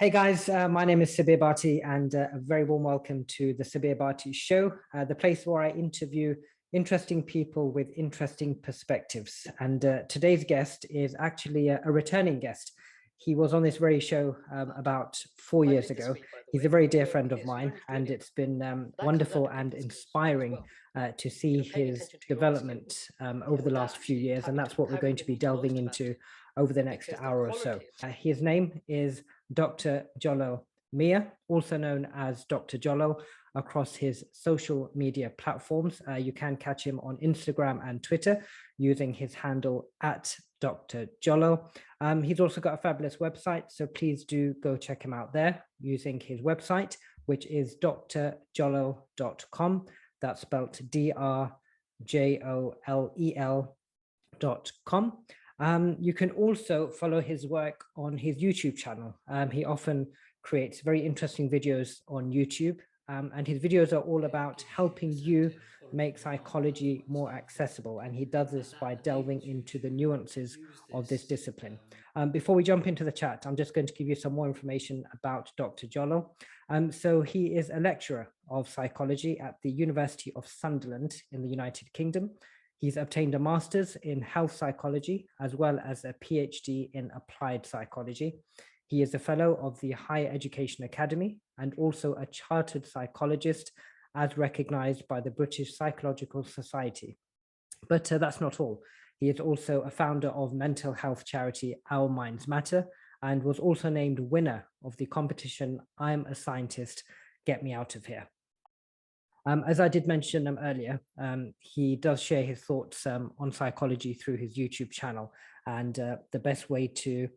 Hey guys, my name is Sabir Bhatti and a very warm welcome to the Sabir Bhatti Show, the place where I interview interesting people with interesting perspectives. And today's guest is actually a returning guest. He was on this very show about 4 years ago. He's a very dear friend of mine, and it's been wonderful and inspiring to see his development over the last few years. And that's what we're going to be delving into over the next hour or so. His name is Dr. Jolel Mia, also known as Dr. Jolel, across his social media platforms. You can catch him on Instagram and Twitter using his handle at Dr. Jolel. He's also got a fabulous website, so please do go check him out there using his website, which is drjolel.com. That's spelled DRJOLEL.com. You can also follow his work on his YouTube channel. He often creates very interesting videos on YouTube, and his videos are all about helping you make psychology more accessible. And he does this by delving into the nuances of this discipline. Before we jump into the chat, I'm just going to give you some more information about Dr. Jolel. So he is a lecturer of psychology at the University of Sunderland in the United Kingdom. He's obtained a master's in health psychology, as well as a PhD in applied psychology. He is a fellow of the Higher Education Academy and also a chartered psychologist as recognized by the British Psychological Society. But that's not all. He is also a founder of mental health charity Our Minds Matter and was also named winner of the competition I'm a Scientist, Get Me Out of Here. As I did mention earlier, he does share his thoughts on psychology through his YouTube channel. And the best way to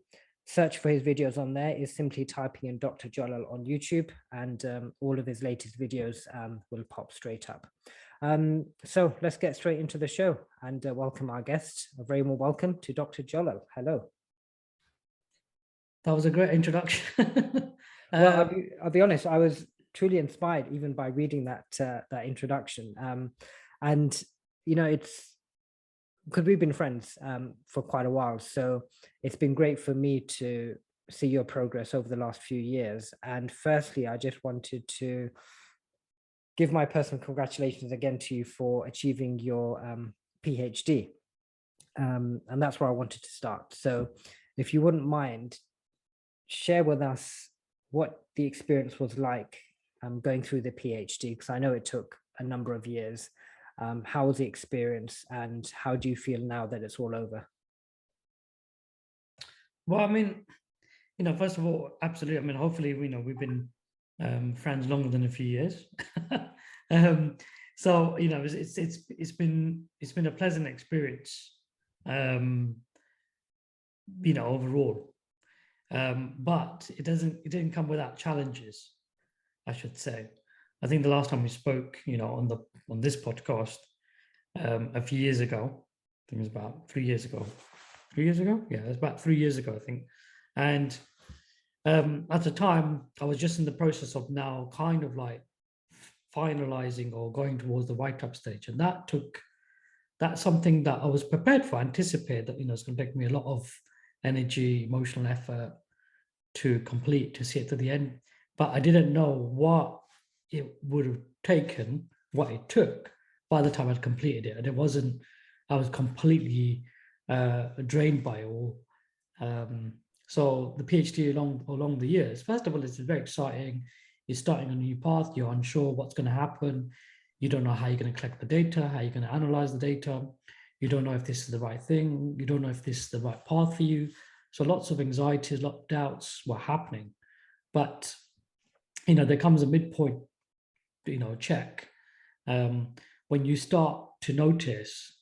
search for his videos on there is simply typing in Dr. Jolel on YouTube, and all of his latest videos will pop straight up. So let's get straight into the show and welcome our guest. A very warm welcome to Dr. Jolel. Hello. That was a great introduction. Well, I'll be honest, I was truly inspired even by reading that introduction, and it's because we've been friends for quite a while, so it's been great for me to see your progress over the last few years. And firstly, I just wanted to give my personal congratulations again to you for achieving your PhD, and that's where I wanted to start. So if you wouldn't mind, share with us what the experience was like going through the PhD, because I know it took a number of years. How was the experience, and how do you feel now that it's all over? Well, I mean, first of all, absolutely. I mean, hopefully, we've been friends longer than a few years. So it's been a pleasant experience, overall. But it didn't come without challenges, I should say. I think the last time we spoke, on this podcast, a few years ago, I think it was about 3 years ago. 3 years ago? Yeah, it was about 3 years ago, I think. And at the time, I was just in the process of now kind of like finalizing or going towards the write-up stage. And that's something that I was prepared for, anticipate that, it's going to take me a lot of energy, emotional effort to complete, to see it to the end. But I didn't know what it would have taken, what it took by the time I'd completed it. And I was completely drained by it all. So the PhD along the years, first of all, it's very exciting. You're starting a new path. You're unsure what's going to happen. You don't know how you're going to collect the data, how you're going to analyze the data. You don't know if this is the right thing. You don't know if this is the right path for you. So lots of anxieties, lots of doubts were happening. But, there comes a midpoint, check. When you start to notice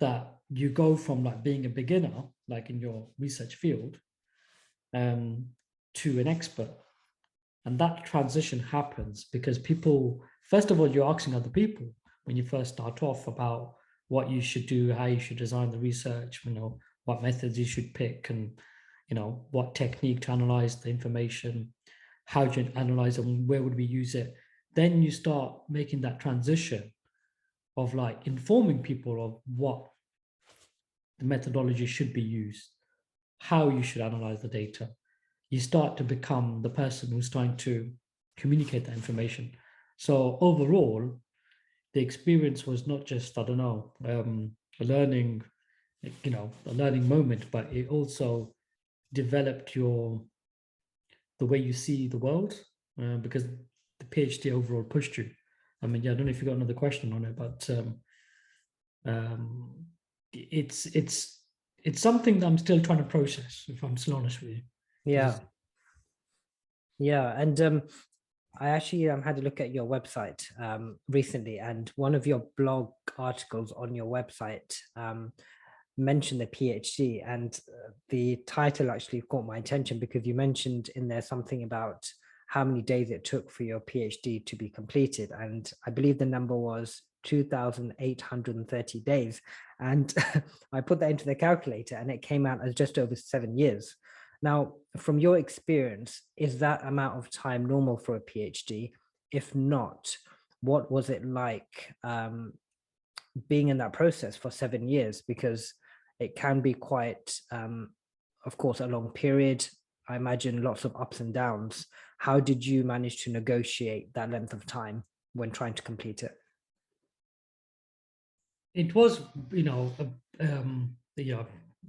that you go from like being a beginner, like in your research field, to an expert. And that transition happens because people, first of all, you're asking other people when you first start off about what you should do, how you should design the research, what methods you should pick, and what technique to analyze the information, how do you analyze it, and where would we use it. Then you start making that transition of like informing people of what the methodology should be used, how you should analyze the data, you start to become the person who's trying to communicate that information. So overall, the experience was not just, I don't know, a learning, a learning moment, but it also developed the way you see the world, because the PhD overall pushed you. I mean, yeah, I don't know if you got another question on it, but it's something that I'm still trying to process, if I'm still honest with you. Yeah. Yeah. And I actually had a look at your website recently, and one of your blog articles on your website mentioned the PhD, and the title actually caught my attention because you mentioned in there something about how many days it took for your PhD to be completed. And I believe the number was 2,830 days. And I put that into the calculator and it came out as just over 7 years. Now, from your experience, is that amount of time normal for a PhD? If not, what was it like being in that process for 7 years? Because it can be quite, of course, a long period. I imagine lots of ups and downs. How did you manage to negotiate that length of time when trying to complete it? It was,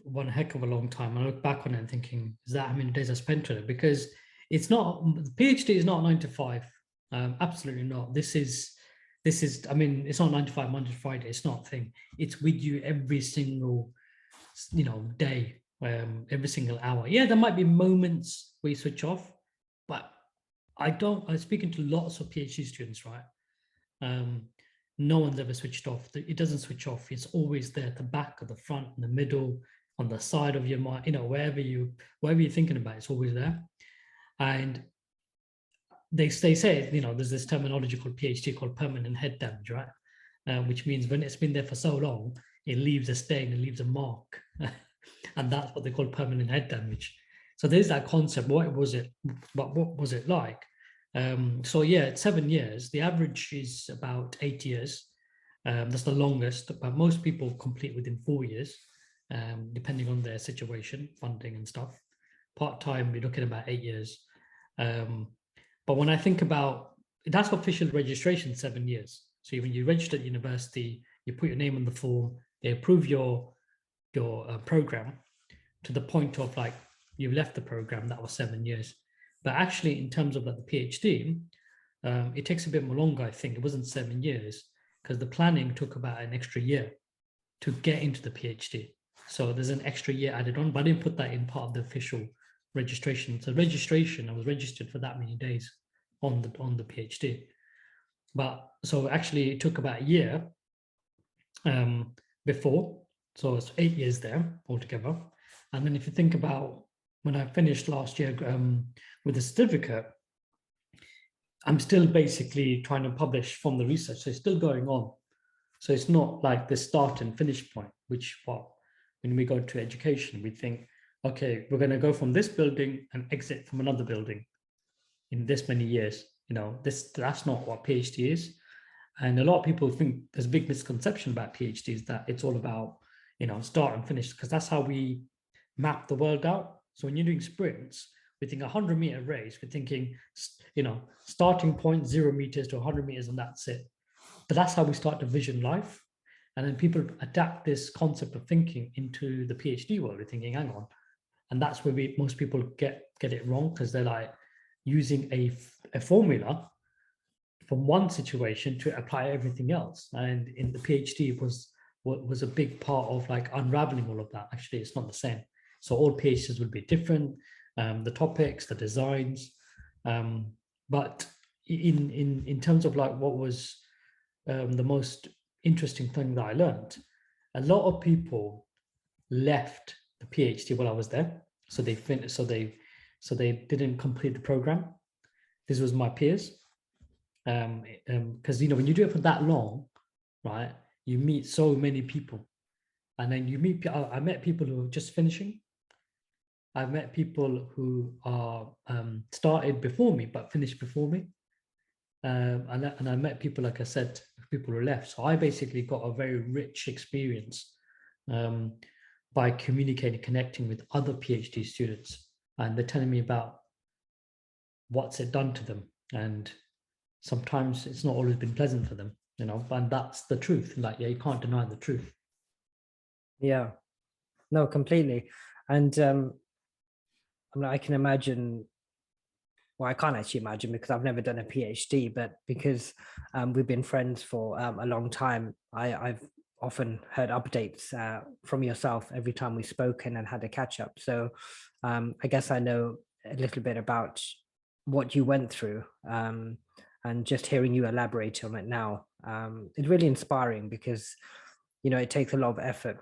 one heck of a long time. I look back on it and thinking, is that how many days I spent on it? Because it's not, the PhD is not 9 to 5. Absolutely not. This is, I mean, it's not 9 to 5, Monday to Friday. It's not a thing. It's with you every single, day, every single hour. Yeah, there might be moments where you switch off, but I'm speaking to lots of PhD students, right? No one's ever switched off. It doesn't switch off. It's always there at the back, at the front, in the middle, on the side of your mind, wherever you're thinking about, it's always there. And they say, there's this terminology called PhD called permanent head damage, right? Which means when it's been there for so long, it leaves a stain, it leaves a mark. And that's what they call permanent head damage. So there's that concept. What was it like? So yeah, it's 7 years. The average is about 8 years. That's the longest, but most people complete within 4 years, depending on their situation, funding and stuff. Part-time, we're looking at about 8 years. But when I think about, that's official registration, 7 years. So when you register at university, you put your name on the form, they approve your program to the point of like, you left the program, that was 7 years. But actually, in terms of like the PhD, it takes a bit more longer. I think it wasn't 7 years because the planning took about an extra year to get into the PhD. So there's an extra year added on, but I didn't put that in part of the official registration. So registration, I was registered for that many days on the PhD. But so actually, it took about a year before. So it's 8 years there altogether. And then if you think about when I finished last year with the certificate, I'm still basically trying to publish from the research. So it's still going on. So it's not like the start and finish point, which when we go to education, we think, okay, we're going to go from this building and exit from another building in this many years. That's not what PhD is. And a lot of people think there's a big misconception about PhDs that it's all about, start and finish, because that's how we map the world out. So when you're doing sprints, we think 100-meter race, we're thinking, starting point 0 meters to 100 meters and that's it. But that's how we start to vision life. And then people adapt this concept of thinking into the PhD world. We're thinking, hang on. And that's where most people get it wrong, because they're like using a formula from one situation to apply everything else. And in the PhD was a big part of like unraveling all of that. Actually, it's not the same. So all PhDs will be different, the topics, the designs. But in terms of like what was the most interesting thing that I learned, a lot of people left the PhD while I was there. So they finished, so they didn't complete the program. This was my peers. Because when you do it for that long, right, you meet so many people, and then I met people who are just finishing. I've met people who are started before me but finished before me, and I met people, like I said, people who left. So I basically got a very rich experience by communicating, connecting with other PhD students. and they're telling me about what's it done to them. And sometimes it's not always been pleasant for them, and that's the truth. Like, yeah, you can't deny the truth. Yeah, no, completely. And I can imagine, well, I can't actually imagine because I've never done a PhD, but because we've been friends for a long time, I've often heard updates from yourself every time we've spoken and had a catch up. So I guess I know a little bit about what you went through, and just hearing you elaborate on it now, it's really inspiring because, it takes a lot of effort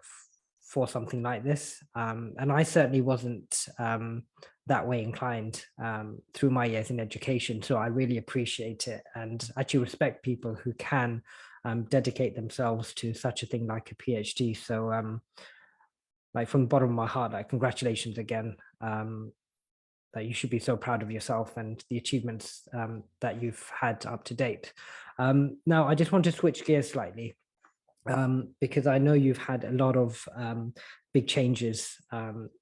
for something like this. And I certainly wasn't that way inclined through my years in education. So I really appreciate it and actually respect people who can dedicate themselves to such a thing like a PhD. So like from the bottom of my heart, like congratulations again. That you should be so proud of yourself and the achievements that you've had up to date. Now, I just want to switch gears slightly. Because I know you've had a lot of big changes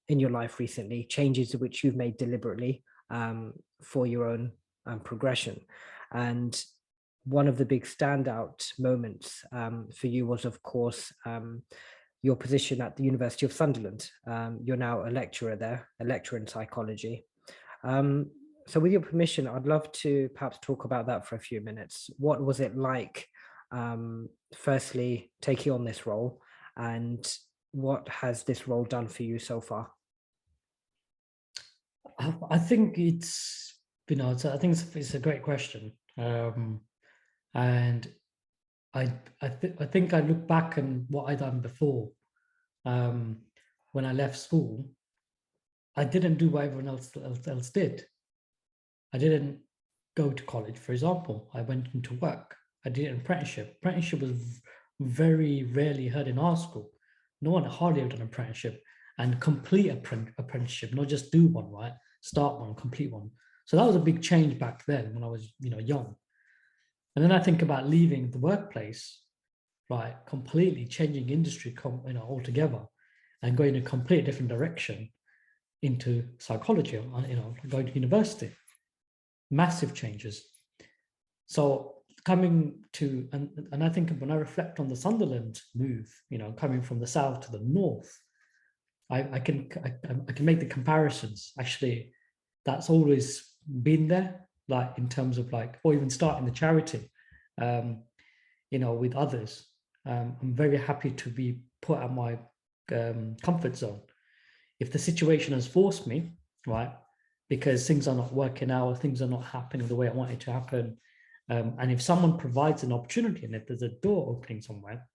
in your life recently, changes which you've made deliberately for your own progression. And one of the big standout moments for you was, of course, your position at the University of Sunderland. You're now a lecturer there, a lecturer in psychology. So with your permission, I'd love to perhaps talk about that for a few minutes. What was it like, firstly, taking on this role, and what has this role done for you so far? I think I think it's a great question. And I think I look back and what I done before. When I left school, I didn't do what everyone else did. I didn't go to college, for example. I went into work. I did an apprenticeship. Apprenticeship was very rarely heard in our school. No one hardly ever done an apprenticeship, and complete apprenticeship, not just do one, right? Start one, complete one. So that was a big change back then when I was, young. And then I think about leaving the workplace, right? Completely changing industry, altogether, and going in a completely different direction into psychology, going to university. Massive changes. So coming to, and I think when I reflect on the Sunderland move, coming from the south to the north, I can make the comparisons. Actually, that's always been there, like in terms of or even starting the charity, with others. I'm very happy to be put out my comfort zone. If the situation has forced me, right, because things are not working out, things are not happening the way I want it to happen, and if someone provides an opportunity and if there's a door opening somewhere,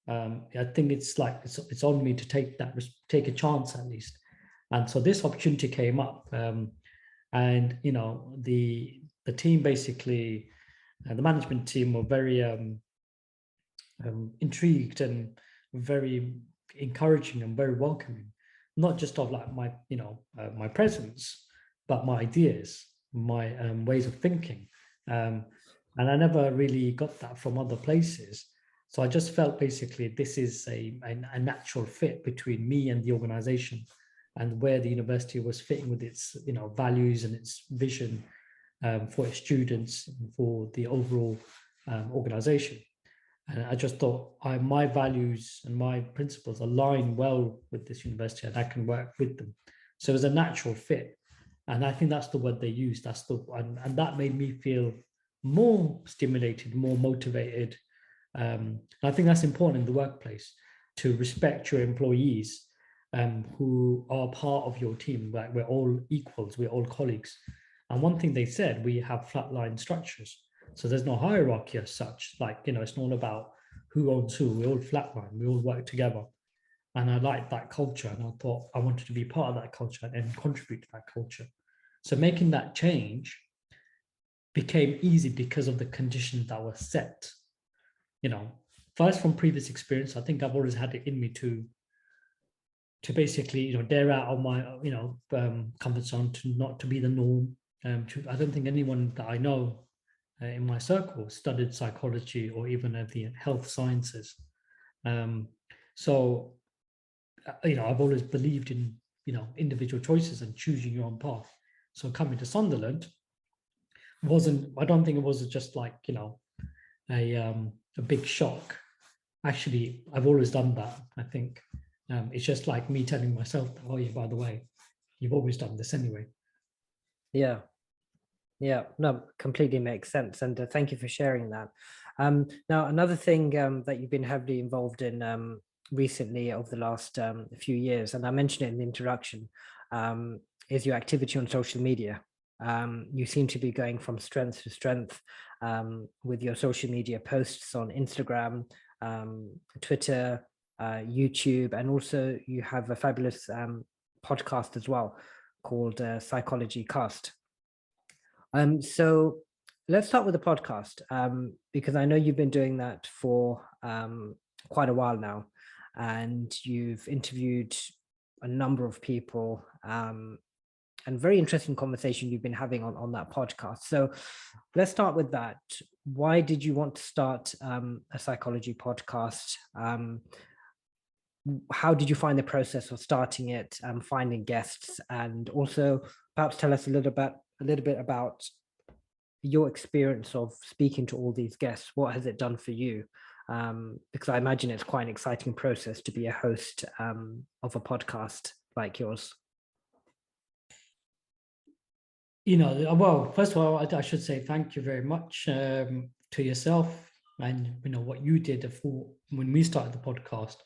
I think it's on me to take a chance at least. And so this opportunity came up, and the team basically, the management team were very intrigued and very encouraging and very welcoming, not just of my presence, but my ideas, my ways of thinking. And I never really got that from other places. So I just felt basically this is a natural fit between me and the organization, and where the university was fitting with its values and its vision for its students and for the overall organization. And I just thought my values and my principles align well with this university, and I can work with them. So it was a natural fit. And I think that's the word they used. And that made me feel more stimulated, more motivated. I think that's important in the workplace, to respect your employees who are part of your team. Like, we're all equals, we're all colleagues. And one thing they said, we have flatline structures. So there's no hierarchy as such. It's not about who owns who. We all flatline, we all work together. And I liked that culture. And I thought I wanted to be part of that culture and contribute to that culture. So making that change became easy because of the conditions that were set. First, from previous experience, I think I've always had it in me to basically, dare out of my, comfort zone, to be the norm. I don't think anyone that I know in my circle studied psychology or even the health sciences. So I've always believed in individual choices and choosing your own path. So coming to Sunderland I don't think it was just like, a big shock. Actually, I've always done that. I think it's just like me telling myself, oh yeah, by the way, you've always done this anyway. Yeah. Yeah, no, completely makes sense. And thank you for sharing that. Now, another thing that you've been heavily involved in recently over the last few years, and I mentioned it in the introduction, is your activity on social media. You seem to be going from strength to strength with your social media posts on Instagram, Twitter, YouTube, and also you have a fabulous podcast as well called Psychologist. So let's start with the podcast, because I know you've been doing that for quite a while now, and you've interviewed a number of people, and very interesting conversation you've been having on that podcast. So let's start with that. Why did you want to start a psychology podcast? How did you find the process of starting it, finding guests, and also perhaps tell us a little bit about your experience of speaking to all these guests. What has it done for you? Because I imagine it's quite an exciting process to be a host of a podcast like yours. Well, first of all, I should say thank you very much to yourself and what you did when we started the podcast.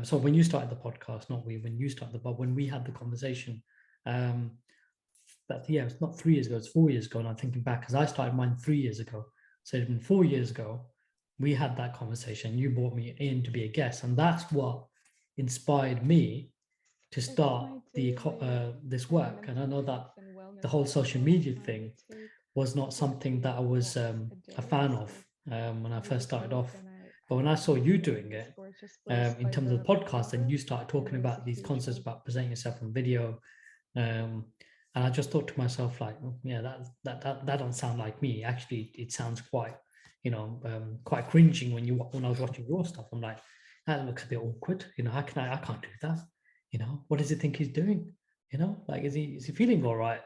So when you started the podcast, not we, when you started but when we had the conversation, it's not 3 years ago, it's 4 years ago. And I'm thinking back because I started mine 3 years ago. So it's been 4 years ago, we had that conversation. You brought me in to be a guest. And that's what inspired me to start this work. And I know that the whole social media thing was not something that I was a fan of when I first started off. But when I saw you doing it in terms of the podcast, and you started talking about these concepts about presenting yourself on video, and I just thought to myself, like, oh, yeah, that don't sound like me. Actually, it sounds quite, quite cringing when I was watching your stuff. I'm like, that looks a bit awkward. How can I can't do that. What does he think he's doing? Like, is he feeling all right?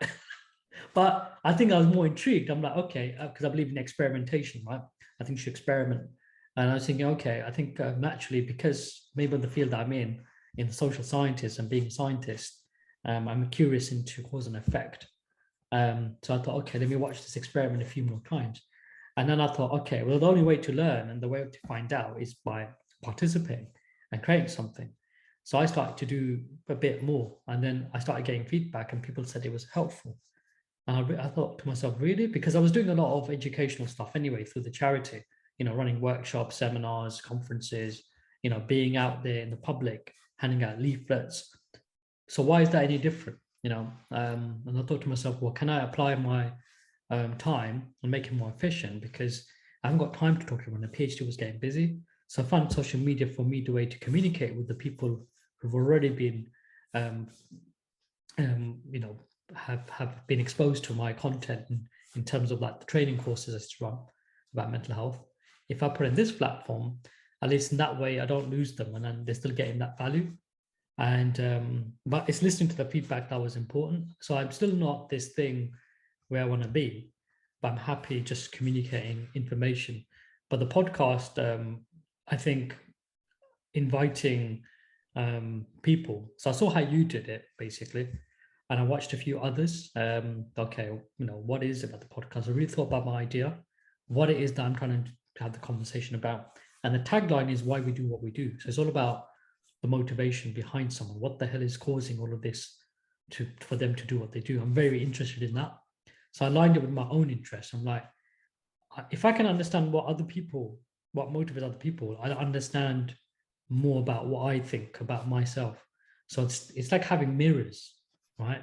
But I think I was more intrigued. I'm like, okay, because I believe in experimentation, right? I think you should experiment. And I was thinking, okay, I think naturally, because maybe in the field I'm in the social scientists and being a scientist, I'm curious into cause and effect. So I thought, okay, let me watch this experiment a few more times. And then I thought, okay, well, the only way to learn and the way to find out is by participating and creating something. So I started to do a bit more. And then I started getting feedback and people said it was helpful. And I thought to myself, really? Because I was doing a lot of educational stuff anyway through the charity, running workshops, seminars, conferences, being out there in the public, handing out leaflets. So why is that any different? And I thought to myself, well, can I apply my time and make it more efficient? Because I haven't got time to talk to everyone. The PhD was getting busy. So I found social media for me the way to communicate with the people who've already been, have been exposed to my content in terms of like the training courses I used to run about mental health. If I put in this platform, at least in that way, I don't lose them and then they're still getting that value. And but it's listening to the feedback that was important. So I'm still not this thing where I want to be, but I'm happy just communicating information. But the podcast, I think inviting people. So I saw how you did it basically, and I watched a few others. Okay, what is it about the podcast? I really thought about my idea, what it is that I'm trying to have the conversation about. And the tagline is why we do what we do. So it's all about the motivation behind someone. What the hell is causing all of this for them to do what they do? I'm very interested in that. So I aligned it with my own interests. I'm like, if I can understand what motivates other people, I understand more about what I think about myself. So it's like having mirrors, right?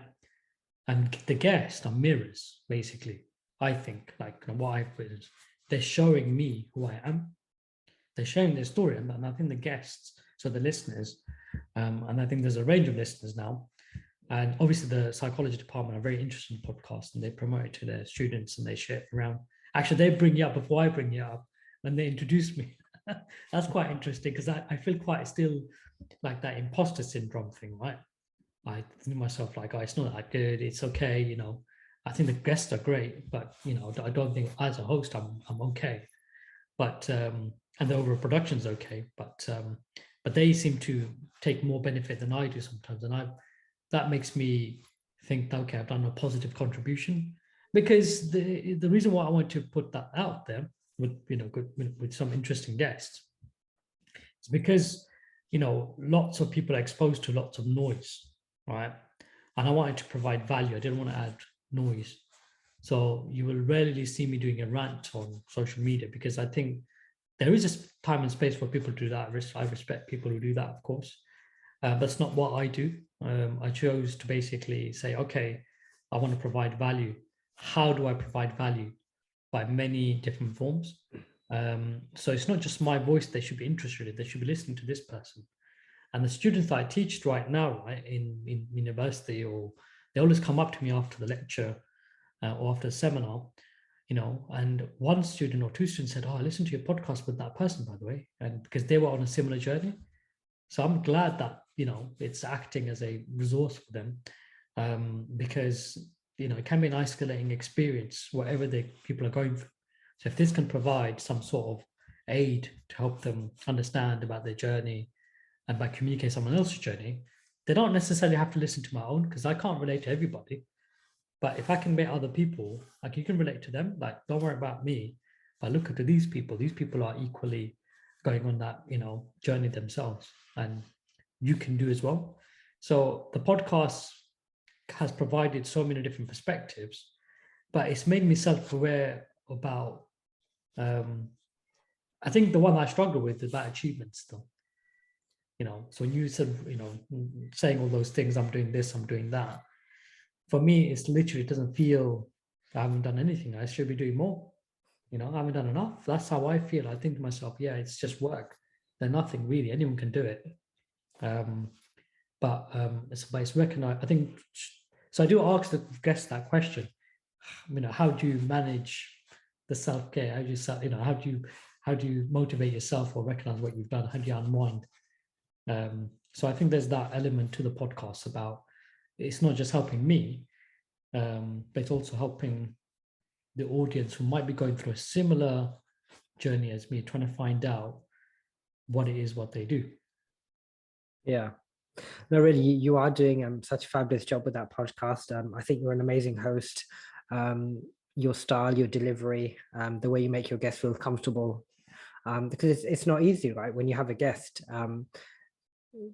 And the guests are mirrors, basically. I think, like what I've witnessed, they're showing me who I am. They're sharing their story, and I think the guests, so the listeners, and I think there's a range of listeners now. And obviously the psychology department are very interested in podcasts and they promote it to their students and they share it around. Actually, they bring you up before I bring you up when they introduce me. That's quite interesting because I feel quite still like that imposter syndrome thing, right? I think to myself like, oh, it's not that good. It's okay, you know. I think the guests are great, but you know, I don't think as a host I'm okay. But and the overall production's okay, but they seem to take more benefit than I do sometimes, and I that makes me think, okay, I've done a positive contribution. Because the reason why I want to put that out there with, you know, with some interesting guests, is because, you know, lots of people are exposed to lots of noise, right? And I wanted to provide value. I didn't want to add noise. So you will rarely see me doing a rant on social media, because I think there is a time and space for people to do that. I respect people who do that, of course. That's not what I do. I chose to basically say, okay, I want to provide value. How do I provide value? By many different forms. So it's not just my voice they should be interested in. They should be listening to this person. And the students that I teach right now, right, in university, or they always come up to me after the lecture or after a seminar, you know, and one student or two students said, oh, I listened to your podcast with that person, by the way, and because they were on a similar journey. So I'm glad that, you know, it's acting as a resource for them, because, you know, it can be an isolating experience, whatever the people are going through. So if this can provide some sort of aid to help them understand about their journey, and by communicate someone else's journey, they don't necessarily have to listen to my own, because I can't relate to everybody. But if I can make other people, like, you can relate to them, like, don't worry about me, but look at these people are equally going on that, you know, journey themselves, and you can do as well. So the podcast has provided so many different perspectives, but it's made me self-aware about, I think the one I struggle with is about achievements still. You know, so when you said, you know, saying all those things, I'm doing this, I'm doing that, for me, it's literally, it doesn't feel I haven't done anything. I should be doing more. You know, I haven't done enough. That's how I feel. I think to myself, yeah, it's just work. There's nothing really. Anyone can do it. But it's recognized. I think so. I do ask the guests that question. You know, how do you manage the self care? How do you, you know, how do you motivate yourself or recognize what you've done? How do you unwind? So I think there's that element to the podcast about, it's not just helping me, but it's also helping the audience who might be going through a similar journey as me, trying to find out what it is, what they do. Yeah. No, really, you are doing such a fabulous job with that podcast. I think you're an amazing host. Your style, your delivery, the way you make your guests feel comfortable, because it's not easy, right? When you have a guest,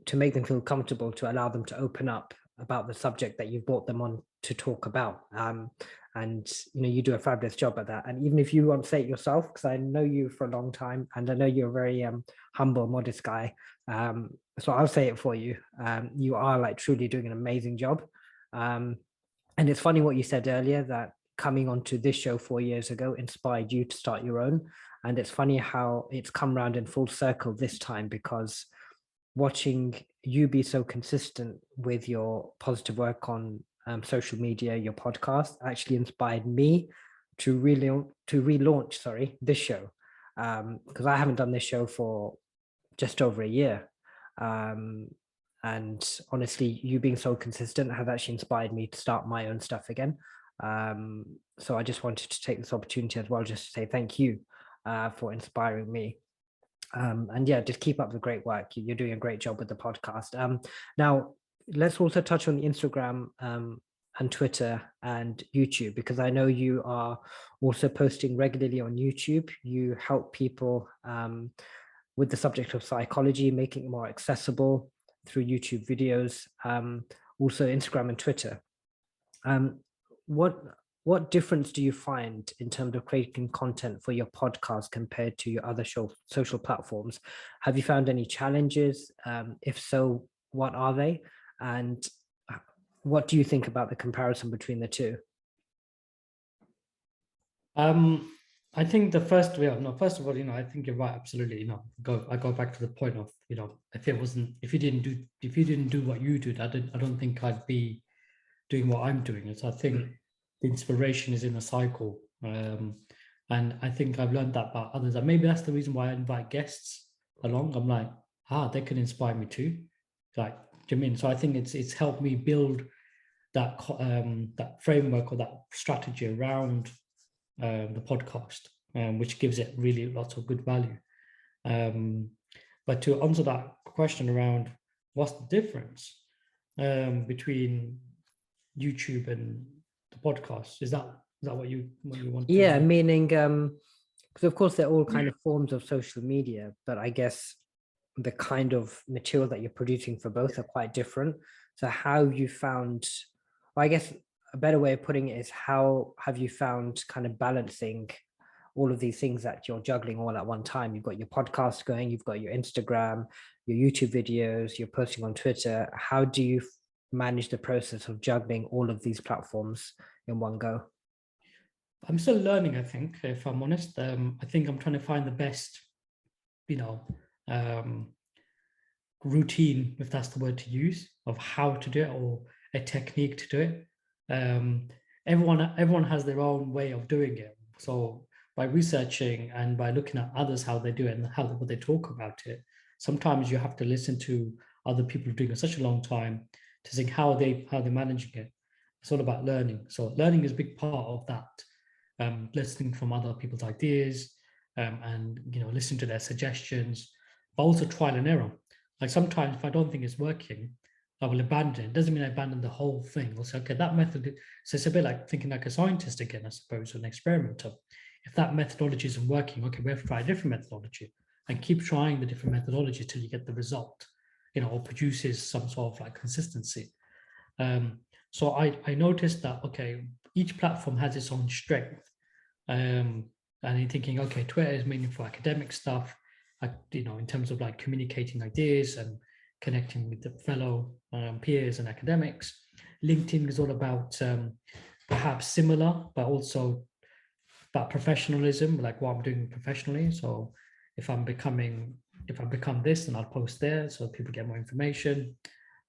to make them feel comfortable, to allow them to open up about the subject that you've brought them on to talk about. And you know, you do a fabulous job at that. And even if you won't say it yourself, because I know you for a long time, and I know you're a very humble, modest guy, so I'll say it for you. You are like truly doing an amazing job. And it's funny what you said earlier, that coming onto this show 4 years ago inspired you to start your own. And it's funny how it's come around in full circle this time, because watching you be so consistent with your positive work on social media, your podcast, actually inspired me to relaunch this show, because I haven't done this show for just over a year. And honestly, you being so consistent has actually inspired me to start my own stuff again. So I just wanted to take this opportunity as well, just to say thank you for inspiring me. And yeah, just keep up the great work. You're doing a great job with the podcast. Now, let's also touch on the Instagram and Twitter and YouTube, because I know you are also posting regularly on YouTube. You help people with the subject of psychology, making it more accessible through YouTube videos, also Instagram and Twitter. What difference do you find in terms of creating content for your podcast compared to your other social platforms? Have you found any challenges? If so, what are they? And what do you think about the comparison between the two? I think first of all, you know, I think you're right, absolutely. You know, I go back to the point of, you know, if you didn't do what you did, I don't think I'd be doing what I'm doing. So I think the inspiration is in a cycle. And I think I've learned that about others. And maybe that's the reason why I invite guests along. I'm like, they can inspire me too. Like, Do you mean? So I think it's helped me build that framework or that strategy around the podcast, which gives it really lots of good value. But to answer that question around what's the difference between YouTube and the podcast, is that what you want? Yeah, meaning because of course they're all kind of forms of social media, but I guess the kind of material that you're producing for both are quite different. So how you found, well, I guess a better way of putting it is, how have you found kind of balancing all of these things that you're juggling all at one time? You've got your podcast going, you've got your Instagram, your YouTube videos, you're posting on Twitter. How do you manage the process of juggling all of these platforms in one go? I'm still learning, I think, if I'm honest. I think I'm trying to find the best, routine, if that's the word to use, of how to do it, or a technique to do it. Everyone has their own way of doing it. So by researching and by looking at others, how they do it and what they talk about it, sometimes you have to listen to other people doing it such a long time to think how they're managing it. It's all about learning. So learning is a big part of that. Listening from other people's ideas, and listening to their suggestions, but also trial and error. Like sometimes if I don't think it's working, I will abandon it. It doesn't mean I abandon the whole thing. I'll say, okay, that method. So it's a bit like thinking like a scientist again, I suppose, or an experimenter. If that methodology isn't working, okay, we have to try a different methodology and keep trying the different methodologies till you get the result, or produces some sort of like consistency. So I noticed that, okay, each platform has its own strength. And you're thinking, okay, Twitter is mainly for academic stuff, in terms of like communicating ideas and connecting with the fellow peers and academics. LinkedIn is all about perhaps similar, but also about professionalism, like what I'm doing professionally. So if I become this, then I'll post there so people get more information,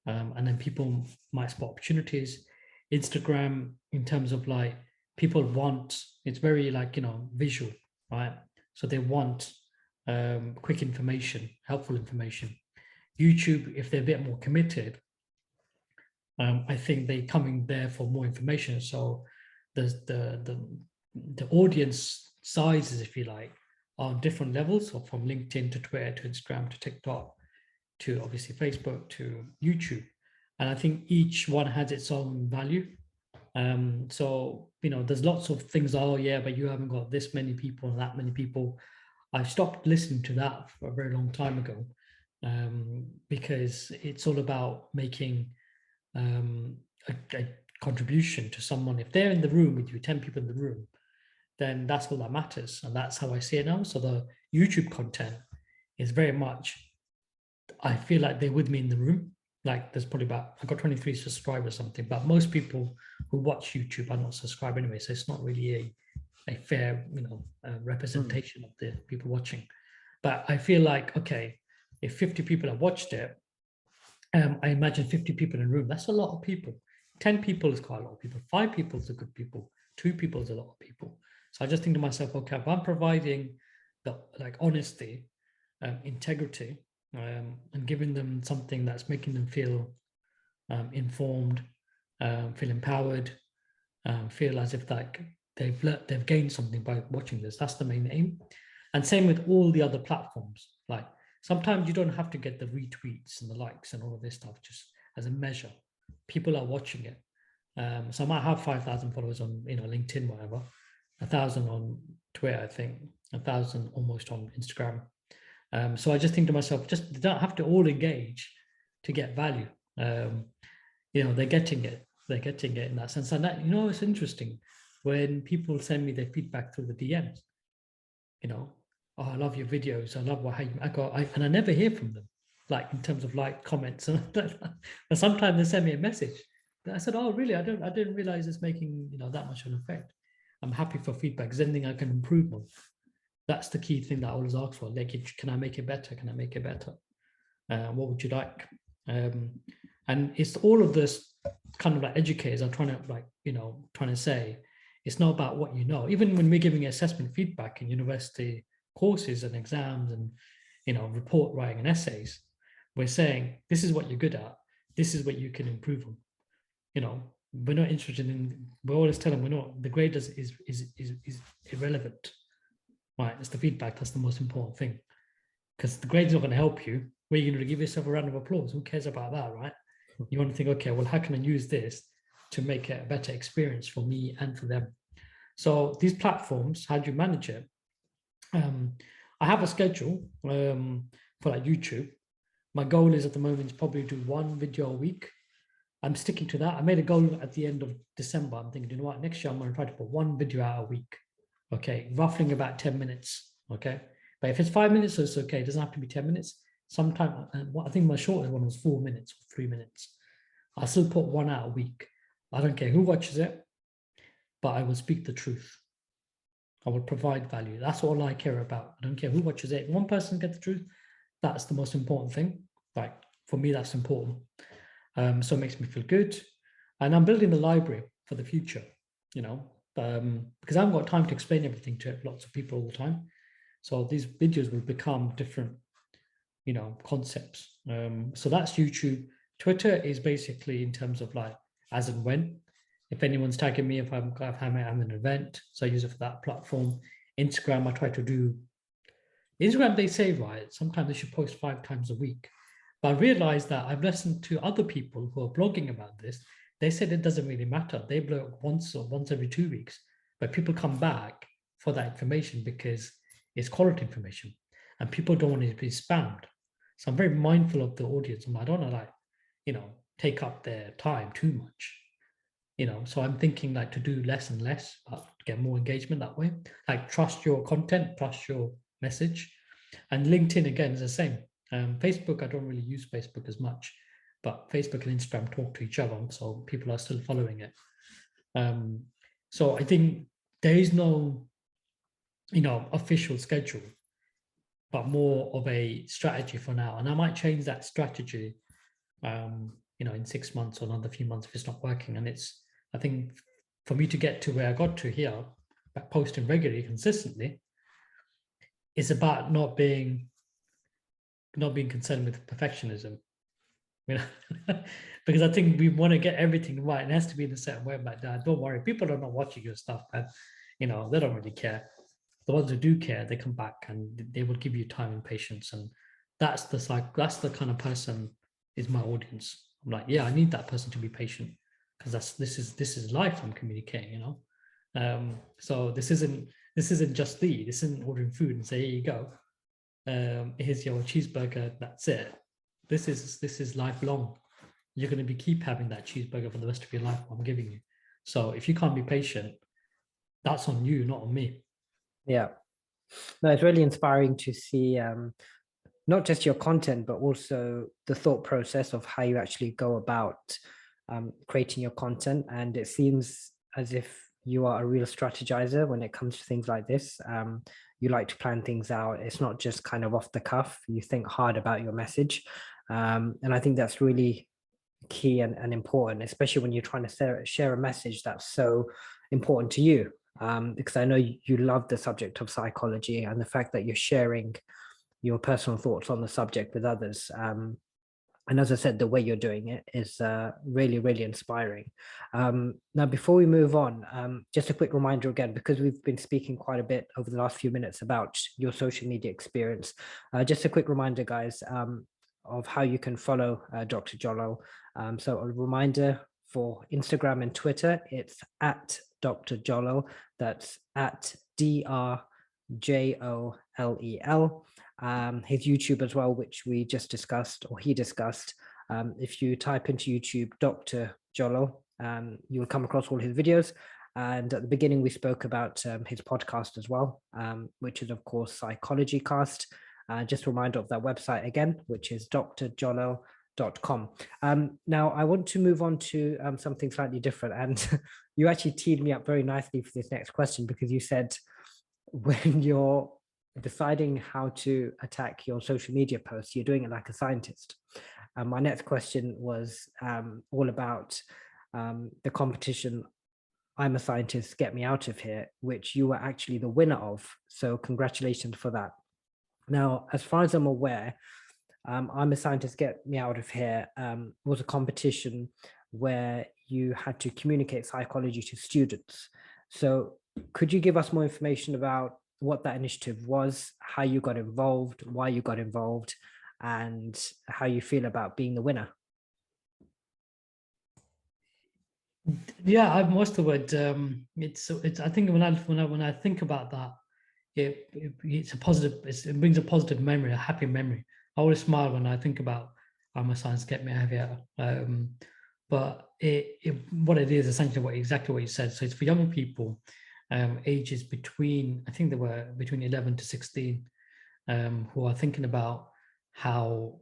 and then people might spot opportunities. Instagram, in terms of like people want, it's very like visual, right? So they want quick information, helpful information. YouTube, if they're a bit more committed, I think they're coming there for more information. So the audience sizes, if you like, are on different levels. So from LinkedIn to Twitter to Instagram to TikTok to obviously Facebook to YouTube. And I think each one has its own value. So, there's lots of things, oh yeah, but you haven't got this many people and that many people. I stopped listening to that for a very long time ago, because it's all about making a contribution to someone. If they're in the room with you, 10 people in the room, then that's all that matters. And that's how I see it now. So the YouTube content is very much, I feel like they're with me in the room. Like there's probably I've got 23 subscribers or something, but most people who watch YouTube are not subscribed anyway. So it's not really a fair, representation of the people watching. But I feel like, okay, if 50 people have watched it, I imagine 50 people in a room, that's a lot of people. 10 people is quite a lot of people. 5 people is a good people. 2 people is a lot of people. So I just think to myself, okay, if I'm providing the honesty, integrity, and giving them something that's making them feel informed, feel empowered, feel as if they've gained something by watching this. That's the main aim. And same with all the other platforms. Like sometimes you don't have to get the retweets and the likes and all of this stuff just as a measure. People are watching it. So I might have 5,000 followers on LinkedIn, whatever, 1,000 on Twitter, I think, 1,000 almost on Instagram. So I just think to myself, just they don't have to all engage to get value. They're getting it. They're getting it in that sense. And that, it's interesting when people send me their feedback through the DMs. Oh, I love your videos. I love and I never hear from them, like in terms of like comments. And sometimes they send me a message. I said, oh, really? I didn't realize it's making that much of an effect. I'm happy for feedback. Is there anything I can improve on? That's the key thing that I always ask for. Like, can I make it better? Can I make it better? What would you like? And it's all of this kind of like educators are trying to say, it's not about what you know. Even when we're giving assessment feedback in university courses and exams and report writing and essays, we're saying this is what you're good at. this is what you can improve on. You know, we're not interested in, we always tell them we're not, the grade is irrelevant, right? It's the feedback that's the most important thing, because the grade's not going to help you. Where you're going to give yourself a round of applause? Who cares about that, right? You want to think, okay, well, how can I use this to make it a better experience for me and for them? So these platforms, how do you manage it? I have a schedule for like YouTube. My goal is at the moment to probably do one video a week. I'm sticking to that. I made a goal at the end of December. I'm thinking, you know what, next year I'm going to try to put one video out a week. Okay, roughly about 10 minutes. Okay, but if it's 5 minutes, so it's okay. It doesn't have to be 10 minutes. Sometimes, I think my shortest one was 4 minutes or 3 minutes. I still put one out a week. I don't care who watches it, but I will speak the truth. I will provide value. That's all I care about. I don't care who watches it. If one person gets the truth, that's the most important thing. Like, for me, that's important. So it makes me feel good. And I'm building the library for the future, you know, because I haven't got time to explain everything to lots of people all the time. So these videos will become different, you know, concepts. So that's YouTube. Twitter is basically in terms of like as and when. If anyone's tagging me, if I'm an event, so I use it for that platform. Instagram, I try to do. Instagram, they say, right, sometimes they should post 5 times a week. But I realized that I've listened to other people who are blogging about this. They said it doesn't really matter. They blog once every 2 weeks, but people come back for that information because it's quality information and people don't want it to be spammed. So I'm very mindful of the audience. I don't want to like, you know, take up their time too much. You know, so I'm thinking like to do less and less, but get more engagement that way. Like trust your content, trust your message. And LinkedIn again is the same. Facebook, I don't really use Facebook as much, but Facebook and Instagram talk to each other, so people are still following it. So I think there is no, you know, official schedule, but more of a strategy for now. And I might change that strategy, you know, in 6 months or another few months if it's not working. And it's, I think, for me to get to where I got to here, posting regularly, consistently, it's about not being concerned with perfectionism. You know, because I think we want to get everything right. It has to be in a certain way. But don't worry, people are not watching your stuff, and you know they don't really care. The ones who do care, they come back and they will give you time and patience. And that's the kind of person is my audience. I'm like, yeah, I need that person to be patient because this is life I'm communicating. You know, so this isn't just this isn't ordering food and say here you go. Here's your cheeseburger, that's it. This is lifelong. You're going to keep having that cheeseburger for the rest of your life I'm giving you. So if you can't be patient, that's on you, not on me. Yeah, no, it's really inspiring to see not just your content, but also the thought process of how you actually go about creating your content. And it seems as if you are a real strategizer when it comes to things like this. You like to plan things out. It's not just kind of off the cuff. You think hard about your message. And I think that's really key and important, especially when you're trying to share a message that's so important to you. Because I know you love the subject of psychology and the fact that you're sharing your personal thoughts on the subject with others. And as I said, the way you're doing it is really, really inspiring. Now, before we move on, just a quick reminder again, because we've been speaking quite a bit over the last few minutes about your social media experience. Just a quick reminder, guys, of how you can follow Dr. Jolel. So a reminder for Instagram and Twitter, it's at Dr. Jolel. That's at DrJolel. His YouTube as well, which we just discussed, or he discussed. If you type into YouTube Dr. Jolel, you'll come across all his videos. And at the beginning, we spoke about his podcast as well, which is, of course, Psychology Cast. Just a reminder of that website again, which is drjolel.com. Now, I want to move on to something slightly different. And you actually teed me up very nicely for this next question, because you said when you're deciding how to attack your social media posts, you're doing it like a scientist. My next question was all about the competition, I'm a Scientist, Get Me Out of Here, which you were actually the winner of. So congratulations for that. Now, as far as I'm aware, I'm a Scientist, Get Me Out of Here was a competition where you had to communicate psychology to students. So could you give us more information about what that initiative was, how you got involved, why you got involved, and how you feel about being the winner? Yeah, I've most of it. It's. I think when I think about that, it's a positive. It brings a positive memory, a happy memory. I always smile when I think about my science get me out of here. But what it is essentially exactly what you said. So it's for young people, ages between, I think they were between 11 to 16, who are thinking about how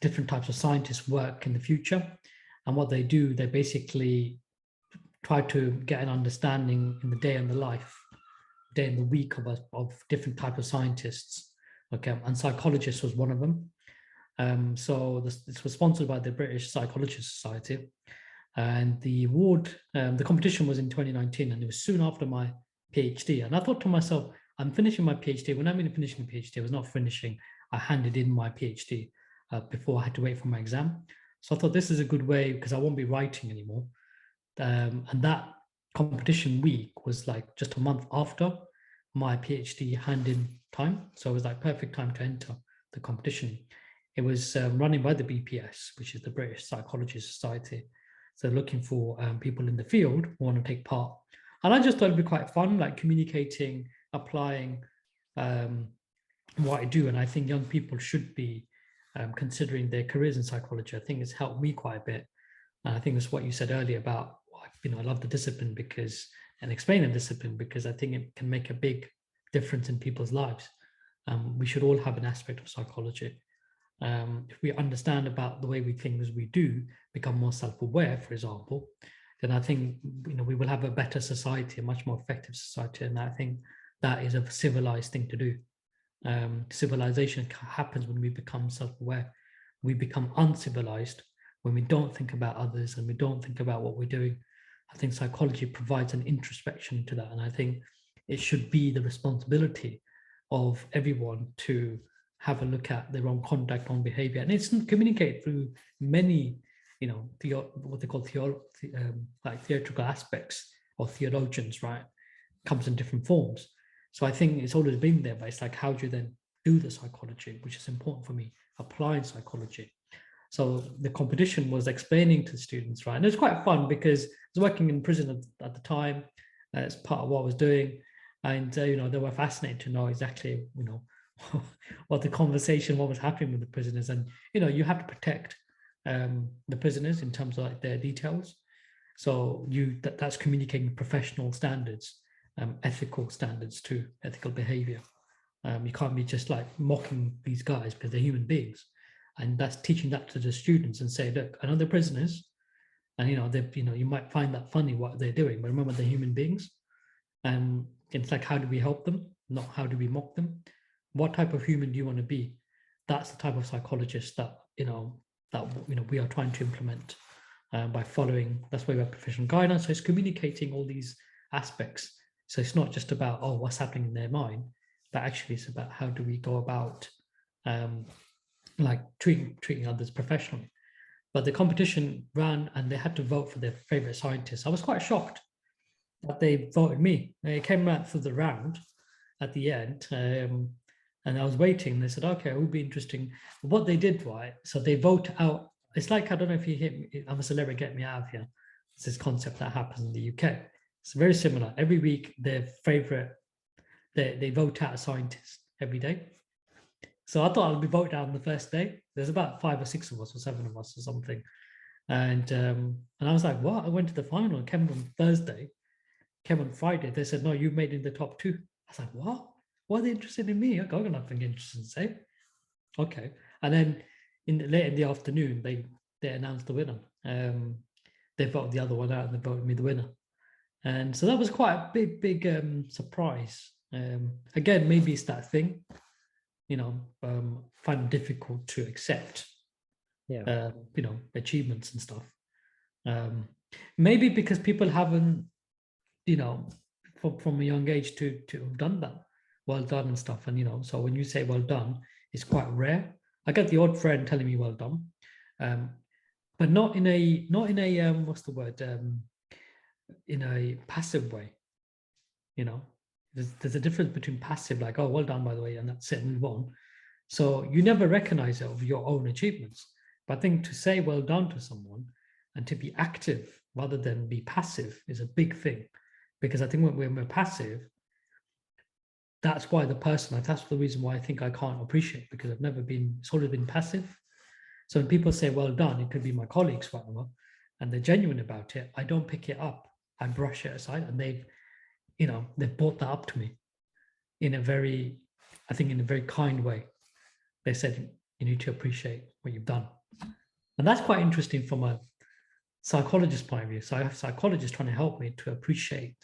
different types of scientists work in the future. And what they do, they basically try to get an understanding in the day and the life, day in the week of different types of scientists. Okay, and psychologist was one of them. So this was sponsored by the British Psychologist Society. And the award, the competition was in 2019, and it was soon after my PhD. And I thought to myself, I'm finishing my PhD. When I mean finishing the PhD, I was not finishing. I handed in my PhD before I had to wait for my exam. So I thought this is a good way because I won't be writing anymore. And that competition week was like just a month after my PhD hand-in time. So it was like perfect time to enter the competition. It was running by the BPS, which is the British Psychologist Society. So looking for people in the field who want to take part. And I just thought it'd be quite fun, like communicating, applying what I do. And I think young people should be considering their careers in psychology. I think it's helped me quite a bit. And I think it's what you said earlier about, I love the discipline and explain the discipline because I think it can make a big difference in people's lives. We should all have an aspect of psychology. If we understand about the way we think as we do, become more self-aware, for example, then I think we will have a better society, a much more effective society. And I think that is a civilized thing to do. Civilization happens when we become self-aware. We become uncivilized when we don't think about others and we don't think about what we're doing. I think psychology provides an introspection to that. And I think it should be the responsibility of everyone to have a look at their own conduct, own behavior. And it's communicated through many, what they call theatrical aspects or theologians, right? Comes in different forms. So I think it's always been there, but it's like, how do you then do the psychology, which is important for me, applying psychology. So the competition was explaining to the students, right? And it was quite fun because I was working in prison at the time as part of what I was doing. And, they were fascinated to know exactly, what the conversation, what was happening with the prisoners. And, you have to protect the prisoners in terms of like their details. So that's communicating professional standards, ethical standards too, ethical behavior. You can't be just like mocking these guys because they're human beings. And that's teaching that to the students and say, look, I know they're prisoners, and you might find that funny what they're doing, but remember they're human beings. And it's like, how do we help them? Not how do we mock them? What type of human do you want to be? That's the type of psychologist that we are trying to implement by following. That's why we have professional guidance. So it's communicating all these aspects. So it's not just about what's happening in their mind, but actually it's about how do we go about like treating others professionally. But the competition ran and they had to vote for their favorite scientist. I was quite shocked that they voted me. It came out through the round at the end, and I was waiting. They said, okay, it would be interesting. But what they did, right? So they vote out. It's like, I don't know if you hit me, I'm a celebrity, get me out of here. It's this concept that happens in the UK. It's very similar. Every week, their favorite, they vote out a scientist every day. So I thought I'd be voted out on the first day. There's about 5 or 6 of us or 7 of us or something. And I was like, what? I went to the final. It came on Thursday. Came on Friday. They said, no, you made it in the top 2. I was like, what? Why are they interested in me? I got nothing interesting to say. Okay. And then late in the afternoon, they announced the winner. They voted the other one out and they voted me the winner. And so that was quite a big surprise. Again, maybe it's that thing, find it difficult to accept, achievements and stuff. Maybe because people haven't, from a young age to have done that, well done and stuff. And, so when you say well done, is quite rare. I get the odd friend telling me well done, but not in a what's the word, in a passive way. You know, there's a difference between passive, like, oh, well done, by the way, and that's it, move on. So you never recognize it of your own achievements. But I think to say well done to someone and to be active rather than be passive is a big thing. Because I think when we're passive, that's why that's the reason why I think I can't appreciate, because I've never been, it's always been passive. So when people say well done, it could be my colleagues, whatever, and they're genuine about it, I don't pick it up. I brush it aside, and they've brought that up to me in a very kind way. They said, you need to appreciate what you've done. And that's quite interesting from a psychologist point of view. So I have psychologists trying to help me to appreciate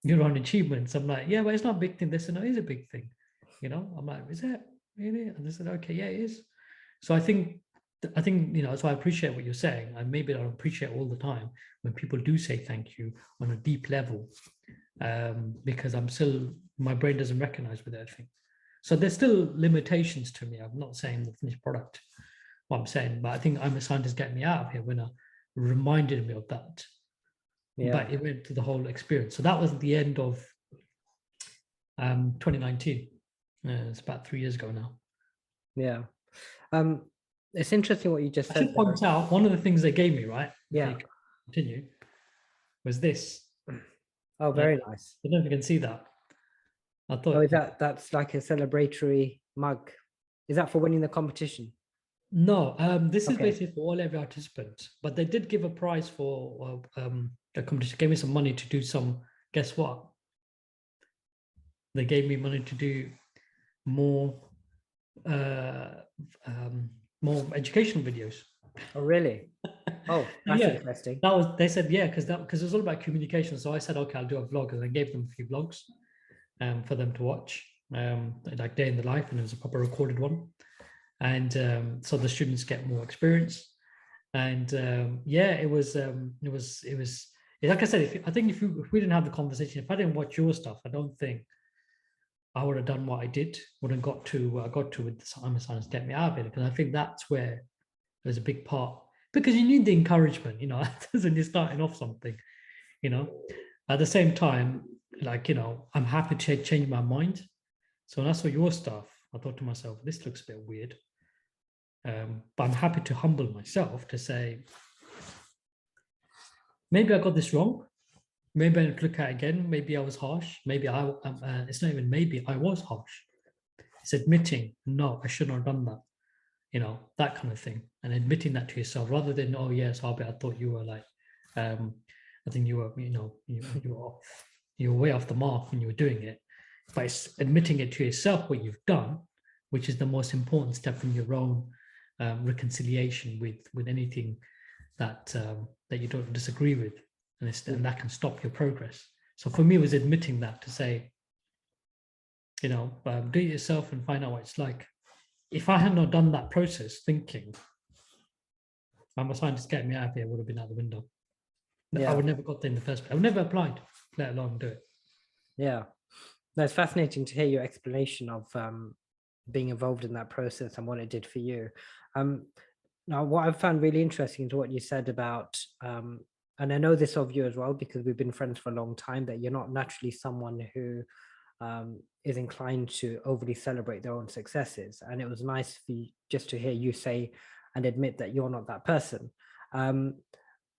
your own achievements. I'm like, yeah, but it's not a big thing. They said, no, it is a big thing. I'm like, is it really? And they said, okay, yeah, it is. So I think, so I appreciate what you're saying. I maybe don't appreciate all the time when people do say thank you on a deep level, because my brain doesn't recognize with everything. So there's still limitations to me. I'm not saying the finished product, what I'm saying, but I think I'm a Scientist get me out of here when I reminded me of that. Yeah. But it went to the whole experience. So that was the end of 2019. It's about 3 years ago now. Yeah. It's interesting what you just said. I should point out, one of the things they gave me, right? Yeah. Continue. Was this. Oh, very nice. I don't know if you can see that. I thought. Oh, that's like a celebratory mug. Is that for winning the competition? No, this is basically for every participant. But they did give a prize for a competition. Gave me some money to do some. Guess what? They gave me money to do more educational videos. Oh, really? Oh, that's interesting. They said, because it was all about communication. So I said, okay, I'll do a vlog, and I gave them a few vlogs for them to watch, like day in the life, and it was a proper recorded one. And so the students get more experience. And it was like I said, if we didn't have the conversation, if I didn't watch your stuff, I don't think I would have done what I did, wouldn't got to what I got to with the Science get me out of it. Because I think that's where there's a big part, because you need the encouragement, when you're starting off something, at the same time, like, I'm happy to change my mind. So when I saw your stuff, I thought to myself, this looks a bit weird. But I'm happy to humble myself to say, maybe I got this wrong. Maybe I need to look at it again. Maybe I was harsh. Maybe it's not even maybe, I was harsh. It's admitting, no, I shouldn't have done that. That kind of thing. And admitting that to yourself, rather than, oh yes, Albert, I thought you were like, I think you were, you were way off the mark when you were doing it. But it's admitting it to yourself what you've done, which is the most important step in your own reconciliation with anything that you don't disagree with, and that can stop your progress. So for me, it was admitting that, to say, do it yourself and find out what it's like. If I had not done that process, thinking I'm a Scientist get me out of here, would have been out the window. I would never got there in the first place. I would never applied, let alone do it. Yeah, that's fascinating to hear your explanation of being involved in that process and what it did for you. Now, what I've found really interesting is what you said about, and I know this of you as well, because we've been friends for a long time, that you're not naturally someone who is inclined to overly celebrate their own successes. And it was nice for you just to hear you say and admit that you're not that person.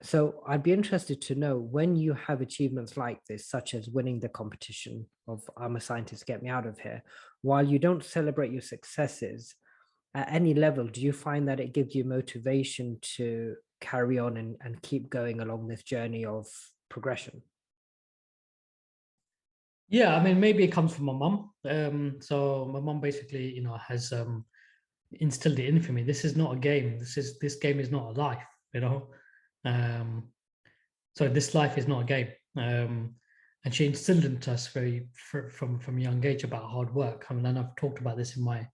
So I'd be interested to know, when you have achievements like this, such as winning the competition of I'm a Scientist, get me out of here, while you don't celebrate your successes, at any level, do you find that it gives you motivation to carry on and keep going along this journey of progression? Yeah, I mean, maybe it comes from my mum. So my mum basically, has instilled it in for me. This is not a game. This game is not a life. So this life is not a game. And she instilled into us from a young age about hard work. I mean, and I've talked about this in my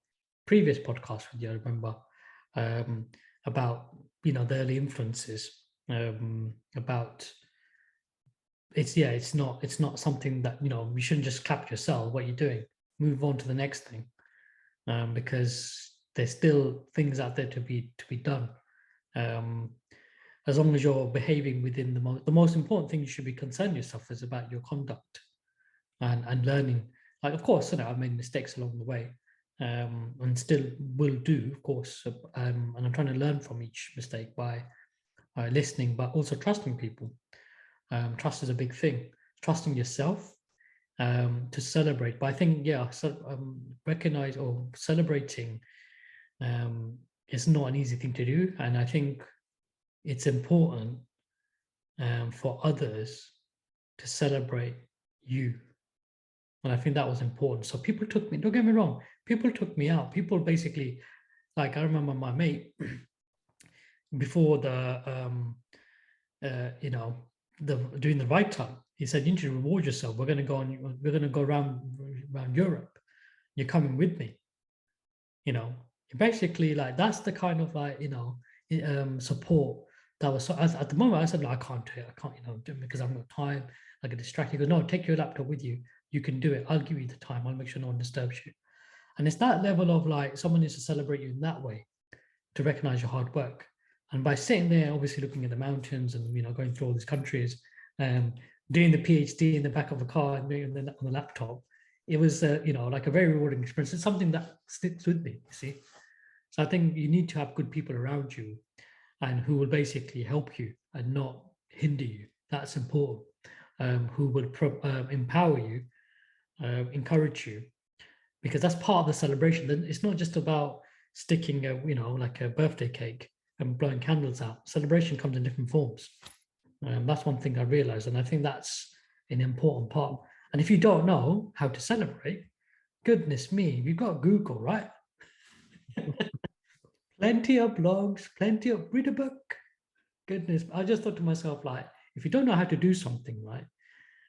previous podcast with you, I remember, about the early influences, about it's not something that you shouldn't just clap yourself. What you're doing, move on to the next thing. because there's still things out there to be done. As long as you're behaving within the most important thing you should be concerned yourself is about your conduct and learning. Like, of course, I made mistakes along the way, and still will do, of course. And I'm trying to learn from each mistake by listening, but also trusting people. Trust is a big thing. Trusting yourself, to celebrate. But I think, recognize or celebrating is not an easy thing to do. And I think it's important for others to celebrate you. And I think that was important. So people took me, don't get me wrong, people took me out. People basically, like, I remember my mate before doing the right time, he said, you need to reward yourself. We're going to go around Europe. You're coming with me. Basically, like, that's the kind of, like, support that was. So at the moment, I said, no, I can't do it. I can't, do it because I've got time. I get distracted. He goes, no, take your laptop with you. You can do it. I'll give you the time. I'll make sure no one disturbs you. And it's that level of, like, someone needs to celebrate you in that way to recognize your hard work. And by sitting there, obviously looking at the mountains and, going through all these countries, doing the PhD in the back of a car and doing it on the laptop, it was, like a very rewarding experience. It's something that sticks with me, you see. So I think you need to have good people around you and who will basically help you and not hinder you. That's important. Who will empower you, encourage you, because that's part of the celebration. Then it's not just about sticking like a birthday cake and blowing candles out. Celebration comes in different forms. That's one thing I realized, and I think that's an important part. And if you don't know how to celebrate, goodness me, we've got Google, right? Plenty of blogs, read a book. Goodness, I just thought to myself, like, if you don't know how to do something, right,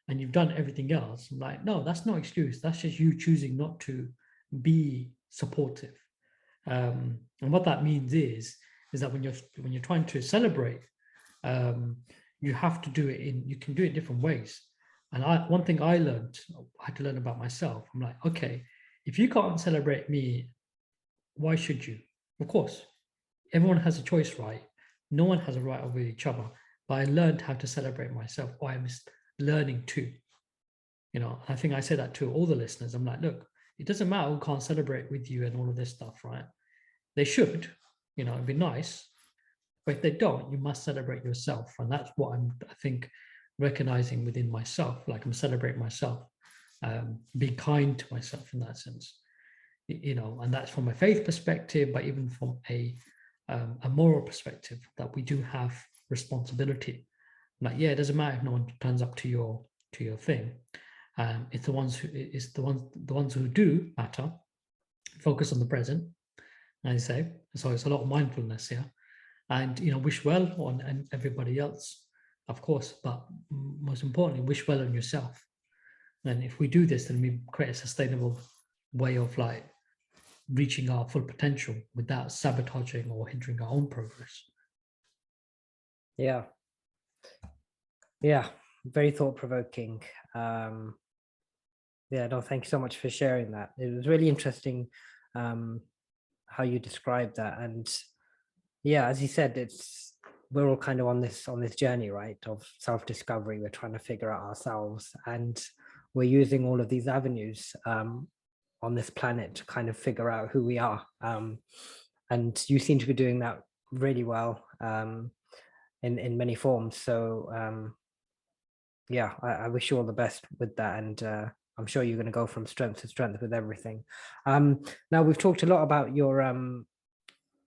and you've done everything else, like, no, that's no excuse. That's just you choosing not to be supportive. And what that means is that when you're trying to celebrate, you have to do it you can do it different ways. And one thing I had to learn about myself. I'm like, okay, if you can't celebrate me, why should you? Of course, everyone has a choice, right? No one has a right over each other. But I learned how to celebrate myself. Or I'm learning to. I think I say that to all the listeners. I'm like, look, it doesn't matter who can't celebrate with you and all of this stuff, right? They should, it'd be nice. But if they don't, you must celebrate yourself. And that's what I think, recognizing within myself, like I'm celebrating myself, be kind to myself in that sense, and that's from a faith perspective, but even from a moral perspective, that we do have responsibility. Like, it doesn't matter if no one turns up to your thing. It's the ones who do matter. Focus on the present, as I say. So it's a lot of mindfulness here. And wish well on everybody else, of course, but most importantly, wish well on yourself. And if we do this, then we create a sustainable way of, like, reaching our full potential without sabotaging or hindering our own progress. Yeah, very thought-provoking. No, thank you so much for sharing that. It was really interesting how you described that. And as you said, we're all kind of on this journey, right, of self-discovery. We're trying to figure out ourselves, and we're using all of these avenues on this planet to kind of figure out who we are. And you seem to be doing that really well in many forms. So I wish you all the best with that. And I'm sure you're going to go from strength to strength with everything. Now, we've talked a lot about your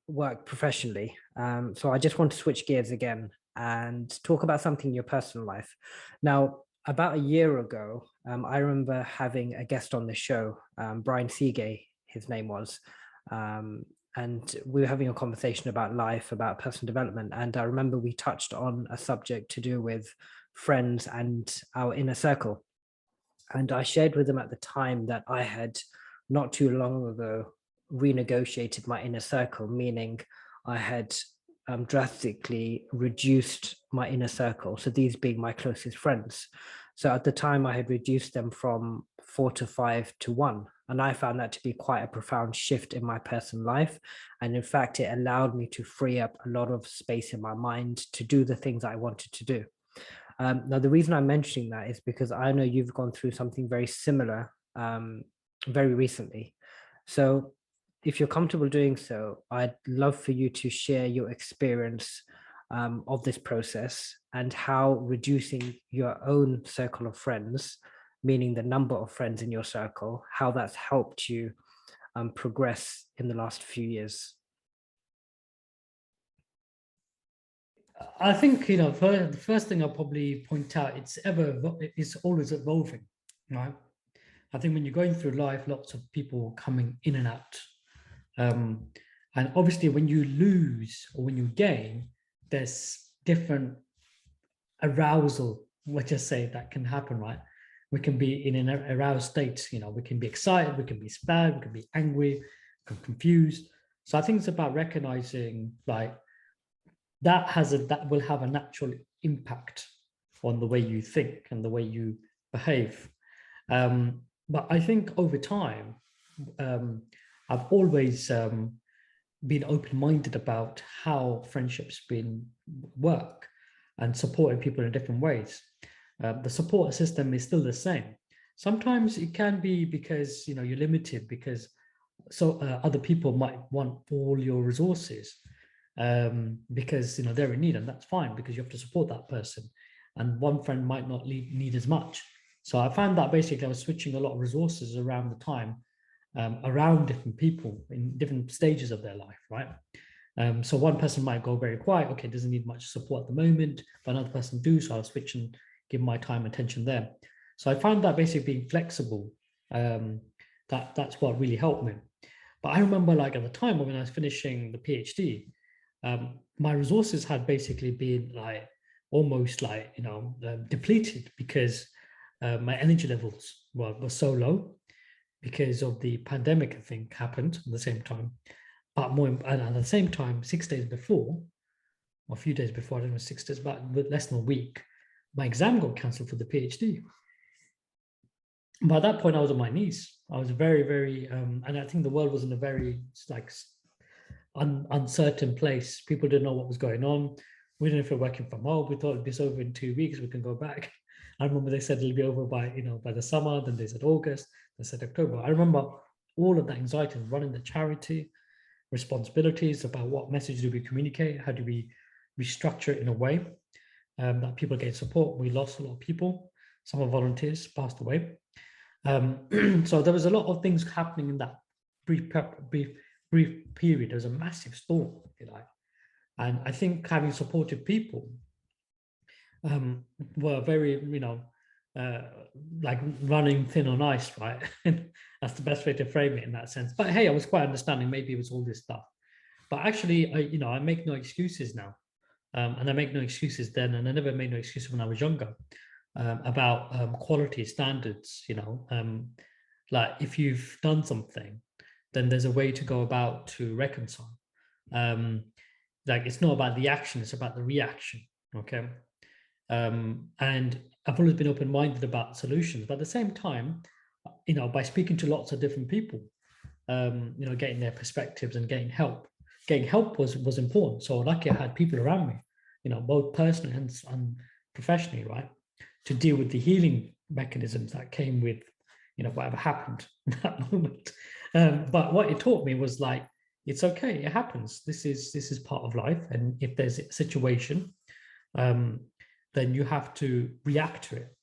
work professionally. So I just want to switch gears again and talk about something in your personal life. Now, about a year ago, I remember having a guest on the show, Brian Seagay, his name was, and we were having a conversation about life, about personal development. And I remember we touched on a subject to do with friends and our inner circle. And I shared with him at the time that I had not too long ago renegotiated my inner circle, meaning I had drastically reduced my inner circle. So these being my closest friends. So at the time I had reduced them from 4 to 5 to 1. And I found that to be quite a profound shift in my personal life. And in fact, it allowed me to free up a lot of space in my mind to do the things I wanted to do. Now, the reason I'm mentioning that is because I know you've gone through something very similar very recently. So if you're comfortable doing so, I'd love for you to share your experience of this process and how reducing your own circle of friends, meaning the number of friends in your circle, how that's helped you progress in the last few years. I think, the first thing I'll probably point out, it's always evolving, right? I think when you're going through life, lots of people coming in and out. And obviously when you lose or when you gain, there's different arousal, let's just say, that can happen, right? We can be in an aroused state, we can be excited, we can be sad, we can be angry, we can be confused. So I think it's about recognizing like that will have a natural impact on the way you think and the way you behave. But I think over time, I've always been open-minded about how friendships work and supporting people in different ways. The support system is still the same. Sometimes it can be because you're limited because other people might want all your resources because they're in need, and that's fine because you have to support that person. And one friend might not need as much. So I found that basically I was switching a lot of resources around the time around different people in different stages of their life, right? So one person might go very quiet, okay, doesn't need much support at the moment, but another person do, so I'll switch and give my time and attention there. So I found that basically being flexible, that's what really helped me. But I remember like at the time when I was finishing the PhD, my resources had basically been like almost like depleted because my energy levels were so low because of the pandemic, I think, happened at the same time. But and at the same time, 6 days before, or a few days before, I don't know, 6 days, but less than a week, my exam got cancelled for the PhD. By that point, I was on my knees. I was very, very, and I think the world was in a very like uncertain place. People didn't know what was going on. We didn't know if we're working from home. We thought it'd be over in 2 weeks. We can go back. I remember they said it'll be over by by the summer. Then they said August. They said October. I remember all of that anxiety, running the charity, responsibilities about what message do we communicate, how do we restructure it in a way that people get support. We lost a lot of people. Some of volunteers passed away. So there was a lot of things happening in that brief period. There was a massive storm, if you like. And I think having supportive people were very, like running thin on ice, right? That's the best way to frame it in that sense. But hey, I was quite understanding. Maybe it was all this stuff. But actually, I make no excuses now. And I make no excuses then. And I never made no excuses when I was younger about quality standards, like if you've done something, then there's a way to go about to reconcile. Like it's not about the action, it's about the reaction, okay? And I've always been open-minded about solutions, but at the same time, by speaking to lots of different people, getting their perspectives and getting help was important. So lucky I had people around me, both personally and professionally, right, to deal with the healing mechanisms that came with, whatever happened in that moment. But what it taught me was like, it's okay, it happens. This is part of life. And if there's a situation, then you have to react to it.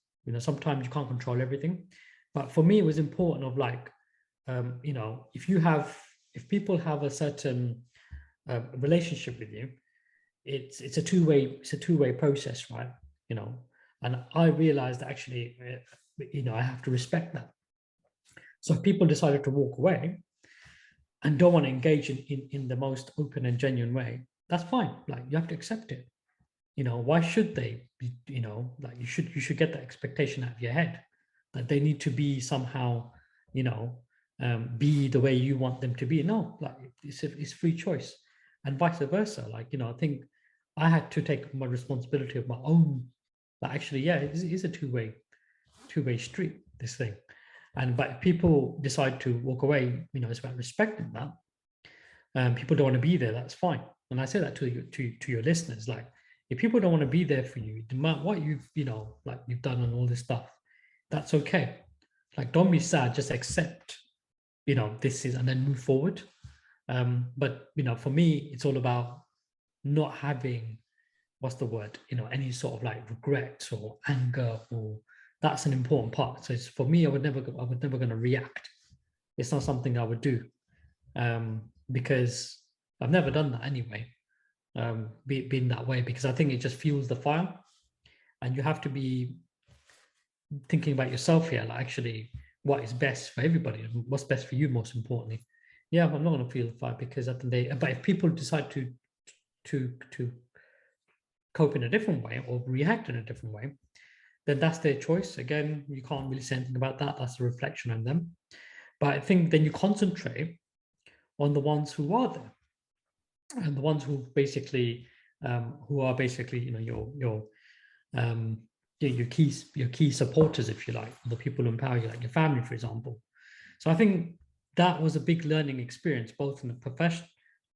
Sometimes you can't control everything. But for me, it was important of like, if people have a certain relationship with you, it's a two-way process, right? And I realized that actually, I have to respect that. So if people decided to walk away and don't want to engage in the most open and genuine way, that's fine. Like you have to accept it. Why should they be, like you should get that expectation out of your head that they need to be somehow, be the way you want them to be. No, like it's free choice, and vice versa. Like, I think I had to take my responsibility of my own. But actually, yeah, it is a two-way street, this thing. But if people decide to walk away, it's about respecting that. People don't want to be there, that's fine. And I say that to your listeners, like, if people don't want to be there for you, no matter what you've done and all this stuff, that's okay. Like, don't be sad, just accept, this is, and then move forward. But for me, it's all about not having, what's the word, any sort of like regret or anger, or that's an important part. So for me, I would never going to react. It's not something I would do, because I've never done that anyway. Being that way, because I think it just fuels the fire, and you have to be thinking about yourself here, like, actually, what is best for everybody, and what's best for you, most importantly. Yeah, I'm not going to feel the fire, because at the day, but if people decide to cope in a different way or react in a different way, then that's their choice. Again, you can't really say anything about that. That's a reflection on them. But I think then you concentrate on the ones who are there, and the ones who basically, your key supporters, if you like, the people who empower you, like your family, for example. So I think that was a big learning experience, both in the profession,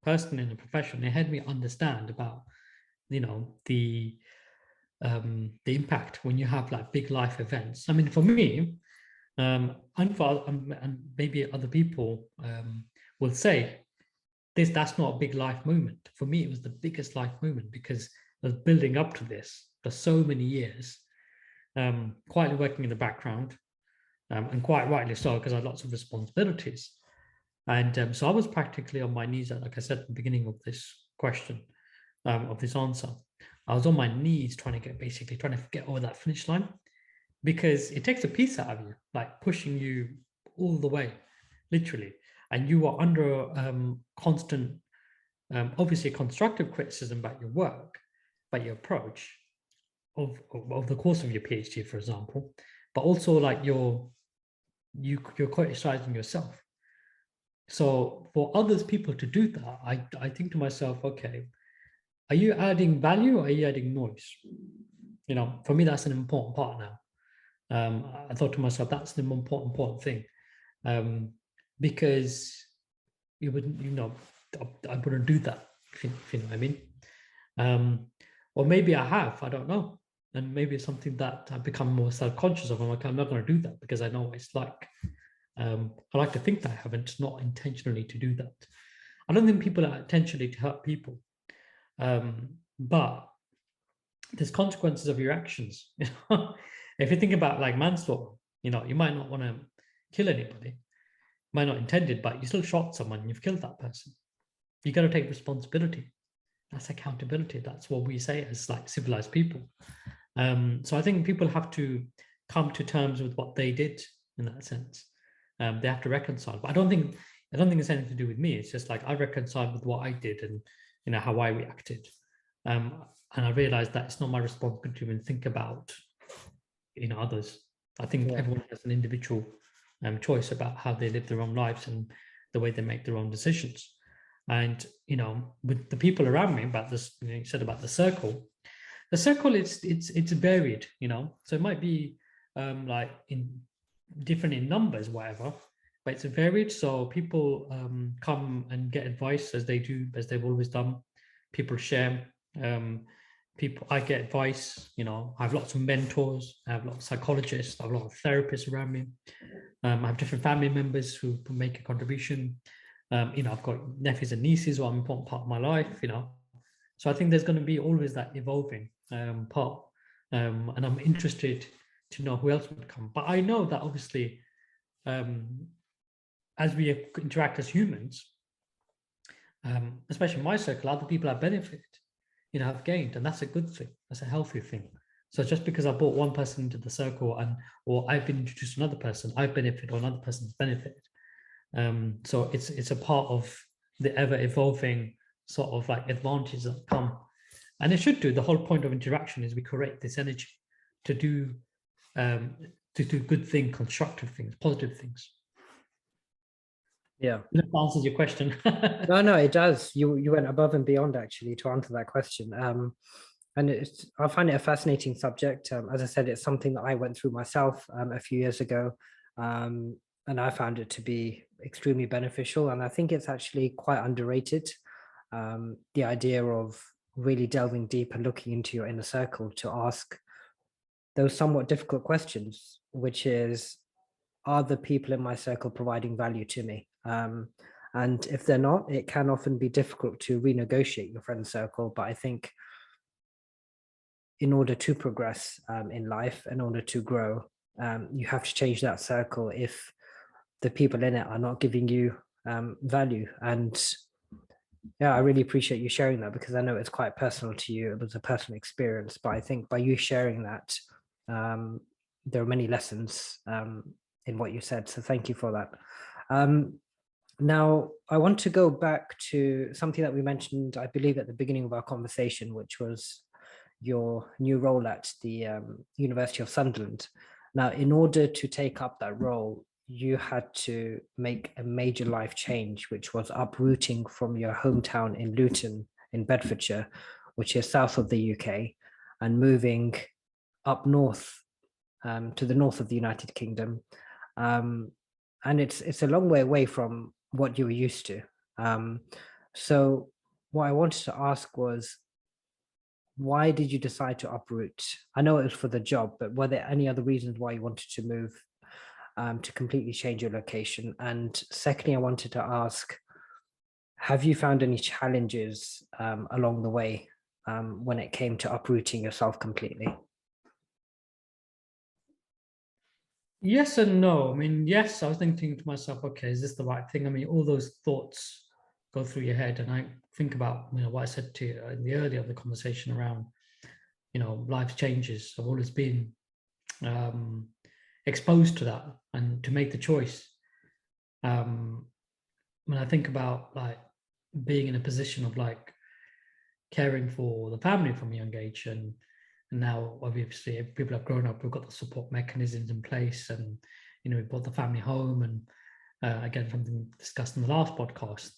personally and the profession. It helped me understand about, the impact when you have like big life events. I mean, for me, and maybe other people will say that's not a big life moment. For me, it was the biggest life moment, because I was building up to this for so many years, quietly working in the background, and quite rightly so, because I had lots of responsibilities. And so I was practically on my knees, like I said at the beginning of this question, of this answer. I was on my knees trying to get over that finish line, because it takes a piece out of you, like pushing you all the way, literally. And you are under constant, obviously constructive criticism about your work, about your approach of the course of your PhD, for example, but also like you're criticizing yourself. So for others, people to do that, I think to myself, okay, are you adding value or are you adding noise? For me, that's an important part now. I thought to myself, that's the important thing, because you wouldn't, I wouldn't do that, if you know what I mean. Or maybe I have, I don't know. And maybe it's something that I've become more self-conscious of. I'm like, I'm not going to do that, because I know what it's like. I like to think that I haven't, not intentionally to do that. I don't think people are intentionally to hurt people, but there's consequences of your actions. If you think about like manslaughter, you might not want to kill anybody, might not intended, but you still shot someone and you've killed that person. You got to take responsibility. That's accountability. That's what we say as like civilized people. So I think people have to come to terms with what they did in that sense. They have to reconcile. But I don't think it's anything to do with me. It's just like I reconciled with what I did and how I reacted. And I realized that it's not my responsibility to even think about others. I think everyone has an individual choice about how they live their own lives and the way they make their own decisions. And with the people around me, about this, you said about the circle it's varied, so it might be like in different in numbers, whatever, but it's varied. So people come and get advice as they've always done. People share. I get advice. I have lots of mentors. I have lots of psychologists. I have a lot of therapists around me. I have different family members who make a contribution. I've got nephews and nieces who are an important part of my life. So I think there's going to be always that evolving part, and I'm interested to know who else would come. But I know that obviously, as we interact as humans, especially in my circle, other people have benefited, have gained, and that's a good thing. That's a healthy thing. So just because I brought one person into the circle or I've been introduced to another person, I've benefited or another person's benefited. So it's a part of the ever evolving sort of like advantages that come, and it should do. The whole point of interaction is we create this energy to do good things, constructive things, positive things. Yeah, that answers your question. no, it does. You went above and beyond actually to answer that question. And I find it a fascinating subject. As I said, it's something that I went through myself a few years ago. And I found it to be extremely beneficial. And I think it's actually quite underrated. The idea of really delving deep and looking into your inner circle to ask those somewhat difficult questions, which is, are the people in my circle providing value to me? And if they're not, it can often be difficult to renegotiate your friend circle. But I think in order to progress in life, in order to grow, you have to change that circle if the people in it are not giving you value. And yeah, I really appreciate you sharing that, because I know it's quite personal to you. It was a personal experience, but I think by you sharing that, there are many lessons in what you said. So thank you for that. Now, I want to go back to something that we mentioned, I believe, at the beginning of our conversation, which was your new role at the University of Sunderland. Now, in order to take up that role, you had to make a major life change, which was uprooting from your hometown in Luton in Bedfordshire, which is south of the UK, and moving up north to the north of the United Kingdom. And it's a long way away from what you were used to. So what I wanted to ask was, why did you decide to uproot? I know it was for the job, but were there any other reasons why you wanted to move to completely change your location? And secondly, I wanted to ask, have you found any challenges along the way when it came to uprooting yourself completely? Yes and no. I mean, yes, I was thinking to myself, okay, is this the right thing? I mean, all those thoughts go through your head, and I think about, you know, what I said to you in the earlier of the conversation around, you know, life changes. I've always been exposed to that, and to make the choice. When I think about like being in a position of like caring for the family from a young age, and now obviously people have grown up, we've got the support mechanisms in place, and you know, we brought the family home, and again, something discussed in the last podcast,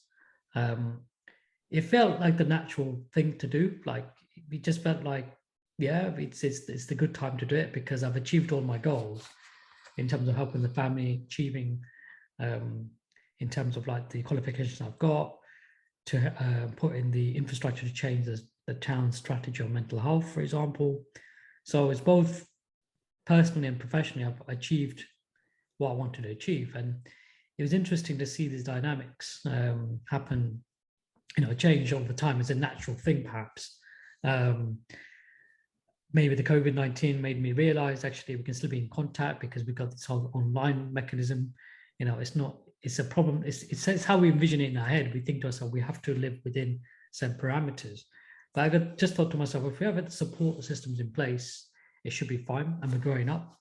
it felt like the natural thing to do. Like, we just felt like, yeah, it's the good time to do it, because I've achieved all my goals in terms of helping the family, achieving in terms of like the qualifications I've got, to put in the infrastructure to change the town's strategy on mental health, for example. So it's both personally and professionally, I've achieved what I wanted to achieve. And it was interesting to see these dynamics happen, you know, change over time. It's a natural thing, perhaps. Maybe the COVID-19 made me realize actually we can still be in contact, because we've got this whole online mechanism. You know, it's a problem. It's how we envision it in our head. We think to ourselves, we have to live within certain parameters. But I just thought to myself, if we have the support systems in place, it should be fine, and we're growing up.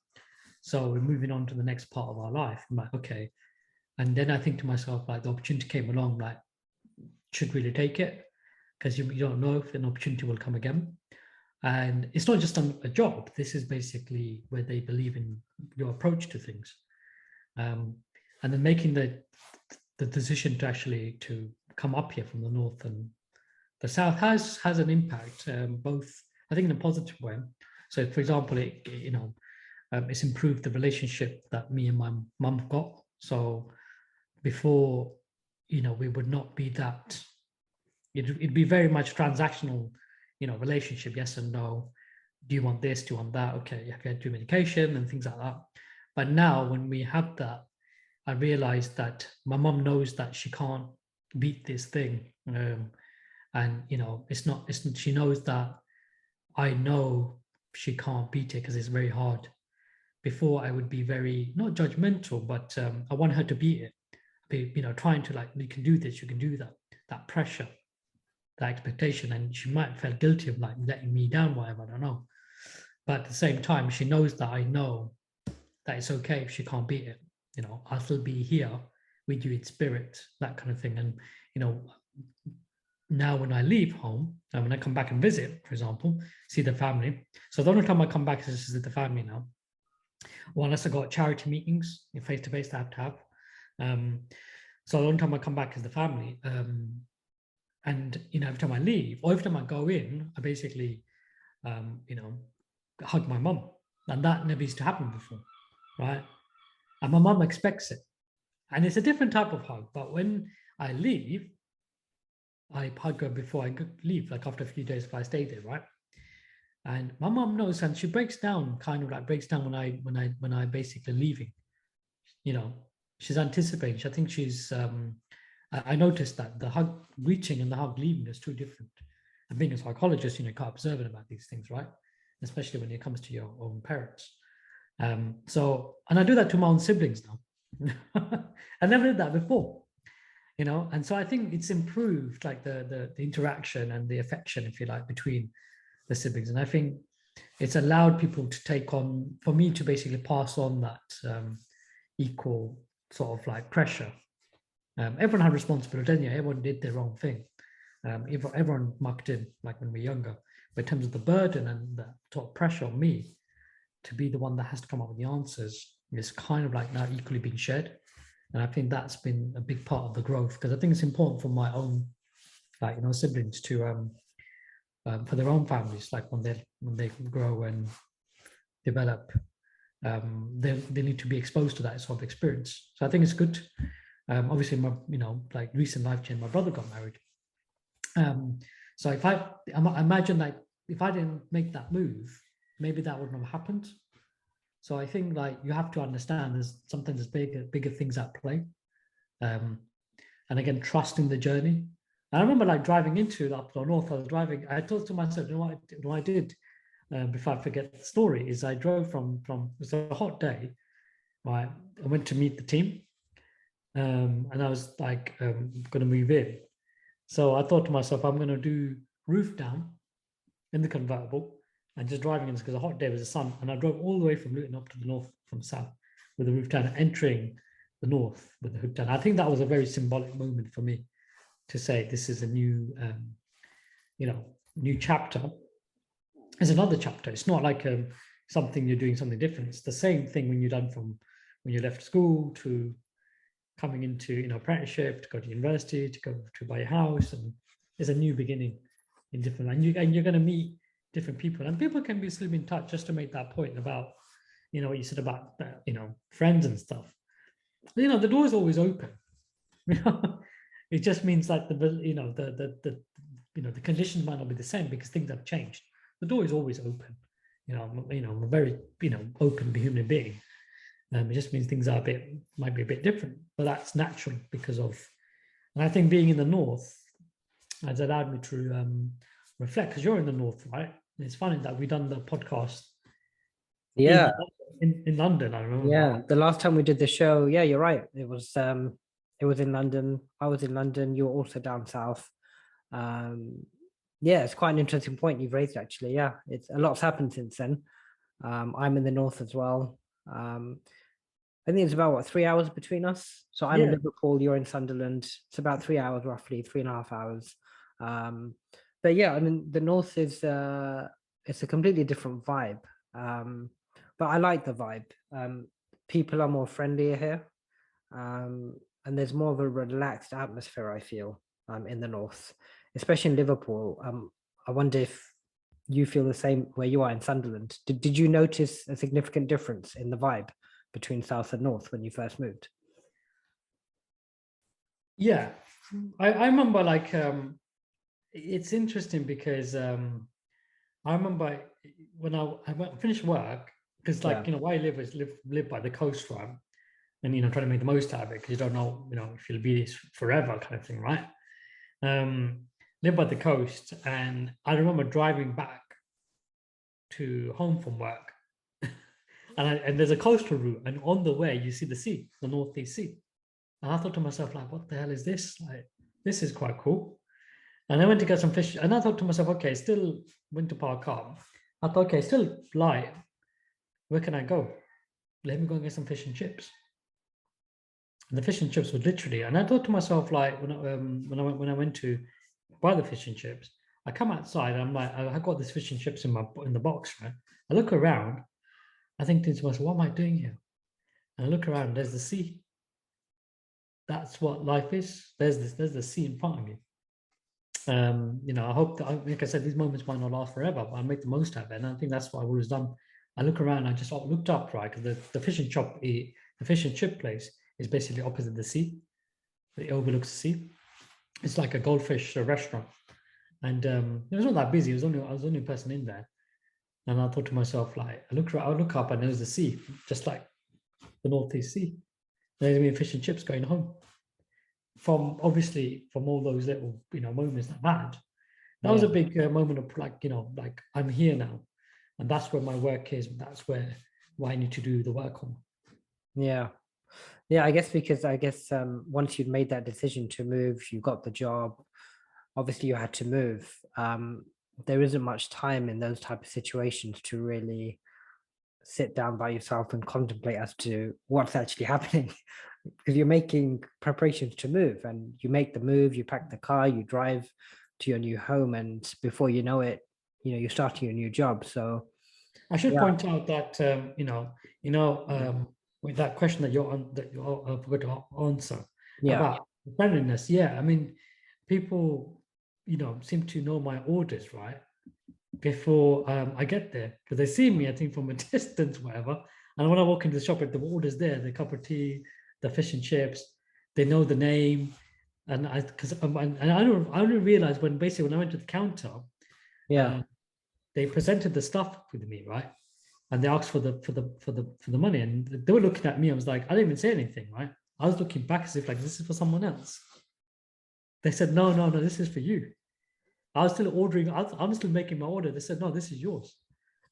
So we're moving on to the next part of our life. I'm like, okay. And then I think to myself, like, the opportunity came along, like, should really take it, because you don't know if an opportunity will come again. And it's not just a job. This is basically where they believe in your approach to things. And then making the decision to actually to come up here from the north and the south has an impact, both, I think, in a positive way. So, for example, it's improved the relationship that me and my mum got. So before, you know, we would not be that. It'd be very much transactional, you know, relationship, yes and no. Do you want this? Do you want that? Okay, you have to do medication and things like that. But now, when we have that, I realized that my mum knows that she can't beat this thing, and you know, she knows that I know she can't beat it, because it's very hard. Before, I would be very, not judgmental, but I want her to beat it. Be, you know, trying to, like, you can do this, you can do that. That pressure, that expectation, and she might feel guilty of like letting me down, whatever, I don't know. But at the same time, she knows that I know that it's okay if she can't beat it. You know, I'll still be here with you in spirit, that kind of thing. And you know, now when I leave home and when I come back and visit, for example, see the family. So the only time I come back is to visit the family now. Well, unless I got charity meetings face to face, I have to have. So the only time I come back is the family. And you know, every time I leave or every time I go in, I basically, you know, hug my mum, and that never used to happen before, right? and my mum expects it. And it's a different type of hug. But when I leave, I hug her before I leave, like after a few days if I stay there, right? And my mum knows, and she breaks down, kind of like breaks down when I basically leaving. You know, she's anticipating. I think she's. I noticed that the hug reaching and the hug leaving is two different. And being a psychologist, you know, quite observant about these things, right? Especially when it comes to your own parents. So, and I do that to my own siblings now. I never did that before, you know. And so I think it's improved, like the interaction and the affection, if you like, between the siblings. And I think it's allowed people to take on, for me to basically pass on that equal sort of like pressure. Everyone had responsibility, didn't you? Everyone did their own thing. Everyone mucked in, like when we were younger. But in terms of the burden and the sort of pressure on me to be the one that has to come up with the answers, is kind of like now equally being shared. And I think that's been a big part of the growth, because I think it's important for my own, like, you know, siblings to for their own families, like when they grow and develop, they need to be exposed to that sort of experience. So I think it's good. Obviously, my, you know, like recent life change, my brother got married. So if I imagine that if I didn't make that move, maybe that wouldn't have happened. So I think like you have to understand there's bigger things at play. And again, trusting the journey. I remember like driving into up the north, I thought to myself, you know what I did before I forget the story, is I drove from it was a hot day, right? I went to meet the team, and I was like going to move in. So I thought to myself, I'm going to do roof down in the convertible and just driving in, because a hot day was the sun. And I drove all the way from Luton up to the north from south with the roof down, entering the north with the hood down. I think that was a very symbolic moment for me to say this is a new, new chapter. It's another chapter. It's not like something you're doing something different. It's the same thing when you're done from when you left school to coming into, you know, apprenticeship, to go to university, to go to buy a house, and there's a new beginning in different, and you're going to meet different people, and people can be still in touch. Just to make that point about, you know, what you said about friends and stuff. You know, the door is always open. It just means like the conditions might not be the same because things have changed. The door is always open. I'm a very open human being. It just means things might be a bit different, but that's natural because of, and I think being in the north has allowed me to reflect, because you're in the north, right? And it's funny that we've done the podcast. Yeah. In London, I remember. Yeah, the last time we did the show, yeah, you're right. It was in London. I was in London. You were also down south. Yeah, it's quite an interesting point you've raised, actually. Yeah, it's a lot's happened since then. I'm in the north as well. I think it's about 3 hours between us. So I'm in Liverpool, you're in Sunderland. It's about 3 hours, roughly 3.5 hours. But yeah, I mean, the north is it's a completely different vibe. But I like the vibe. People are more friendlier here, and there's more of a relaxed atmosphere, I feel, in the north, especially in Liverpool. I wonder if you feel the same where you are in Sunderland. Did you notice a significant difference in the vibe between south and north when you first moved? Yeah, I remember like it's interesting because I remember when I finished work, because like where I live by the coast, right? And trying to make the most out of it, because you don't know if you'll be this forever kind of thing, right? Live by the coast, and I remember driving back to home from work, and there's a coastal route, and on the way you see the sea, the North Sea, and I thought to myself, like, what the hell is this? Like, this is quite cool. And I went to get some fish, and I thought to myself, okay, still Winter Park up. I thought, okay, still light. Where can I go? Let me go and get some fish and chips. And the fish and chips were literally, and I thought to myself, like, when I went to buy the fish and chips, I come outside, and I'm like, I got this fish and chips in the box, right? I look around, I think to myself, what am I doing here? And I look around, there's the sea. That's what life is. There's the sea in front of me. I hope that, like I said, these moments might not last forever, but I make the most of it. And I think that's what I've always done. I look around, I just looked up, right? Because the fish and a fish and chip place is basically opposite the sea. It overlooks the sea. It's like a goldfish restaurant, and it was not that busy. I was the only person in there, and I thought to myself, like, I look up, and there's the sea, just like the Northeast Sea. There's me fish and chips going home. From obviously from all those little moments like that. That was a big moment of like like I'm here now, and that's where my work is. That's where what I need to do the work on. Yeah. Yeah, I guess because once you'd made that decision to move, you got the job, obviously you had to move. There isn't much time in those type of situations to really sit down by yourself and contemplate as to what's actually happening, because you're making preparations to move, and you make the move, you pack the car, you drive to your new home, and before you know it, you're starting a new job. So I should yeah, point out that with that question that you forgot to answer yeah, about friendliness. Yeah, I mean, people seem to know my orders, right, before I get there, because they see me, I think, from a distance, whatever. And when I walk into the shop, the order's there, the cup of tea, the fish and chips, they know the name. And I don't realize when I went to the counter, yeah, uh, they presented the stuff with me, right? And they asked for the money, and they were looking at me. I was like, I didn't even say anything, right? I was looking back as if like this is for someone else. They said, no, no, no, this is for you. I was still ordering. I'm still making my order. They said, no, this is yours.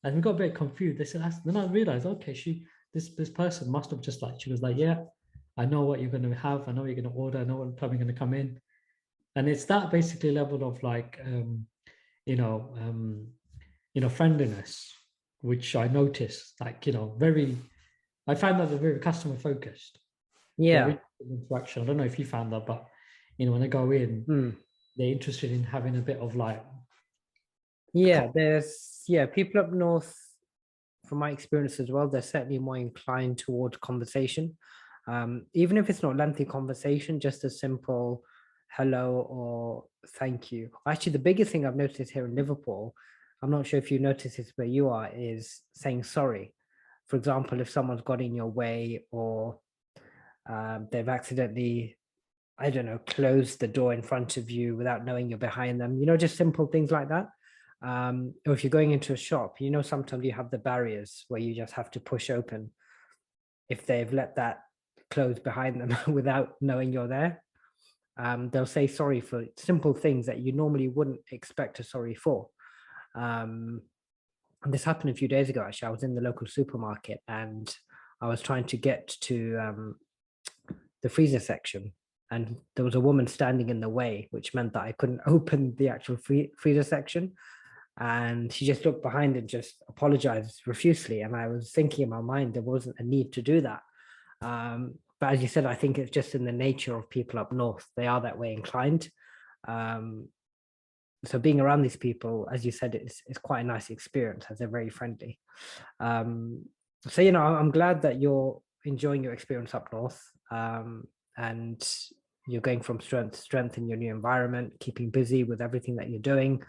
And we got a bit confused. They said, then I realized, okay, this person must have just like, she was like, yeah, I know what you're going to have. I know what you're going to order. I know what time you're going to come in. And it's that basically level of like, friendliness, which I noticed, like, I find that they're very customer focused. They're yeah. interested in interaction. I don't know if you found that, but, when they go in, Hmm. they're interested in having a bit of like, Yeah, people up north, from my experience as well, they're certainly more inclined towards conversation. Even if it's not lengthy conversation, just a simple hello or thank you. Actually, the biggest thing I've noticed here in Liverpool, I'm not sure if you notice this where you are, is saying sorry. For example, if someone's got in your way, or they've accidentally, I don't know, closed the door in front of you without knowing you're behind them, just simple things like that. Or if you're going into a shop, sometimes you have the barriers where you just have to push open if they've let that close behind them without knowing you're there. They'll say sorry for simple things that you normally wouldn't expect a sorry for. And this happened a few days ago, actually. I was in the local supermarket and I was trying to get to the freezer section, and there was a woman standing in the way, which meant that I couldn't open the actual freezer section. And she just looked behind and just apologized profusely. And I was thinking in my mind, there wasn't a need to do that. But as you said, I think it's just in the nature of people up north. They are that way inclined. So being around these people, as you said, it's quite a nice experience, as they're very friendly. So, I'm glad that you're enjoying your experience up north, and you're going from strength to strength in your new environment, keeping busy with everything that you're doing.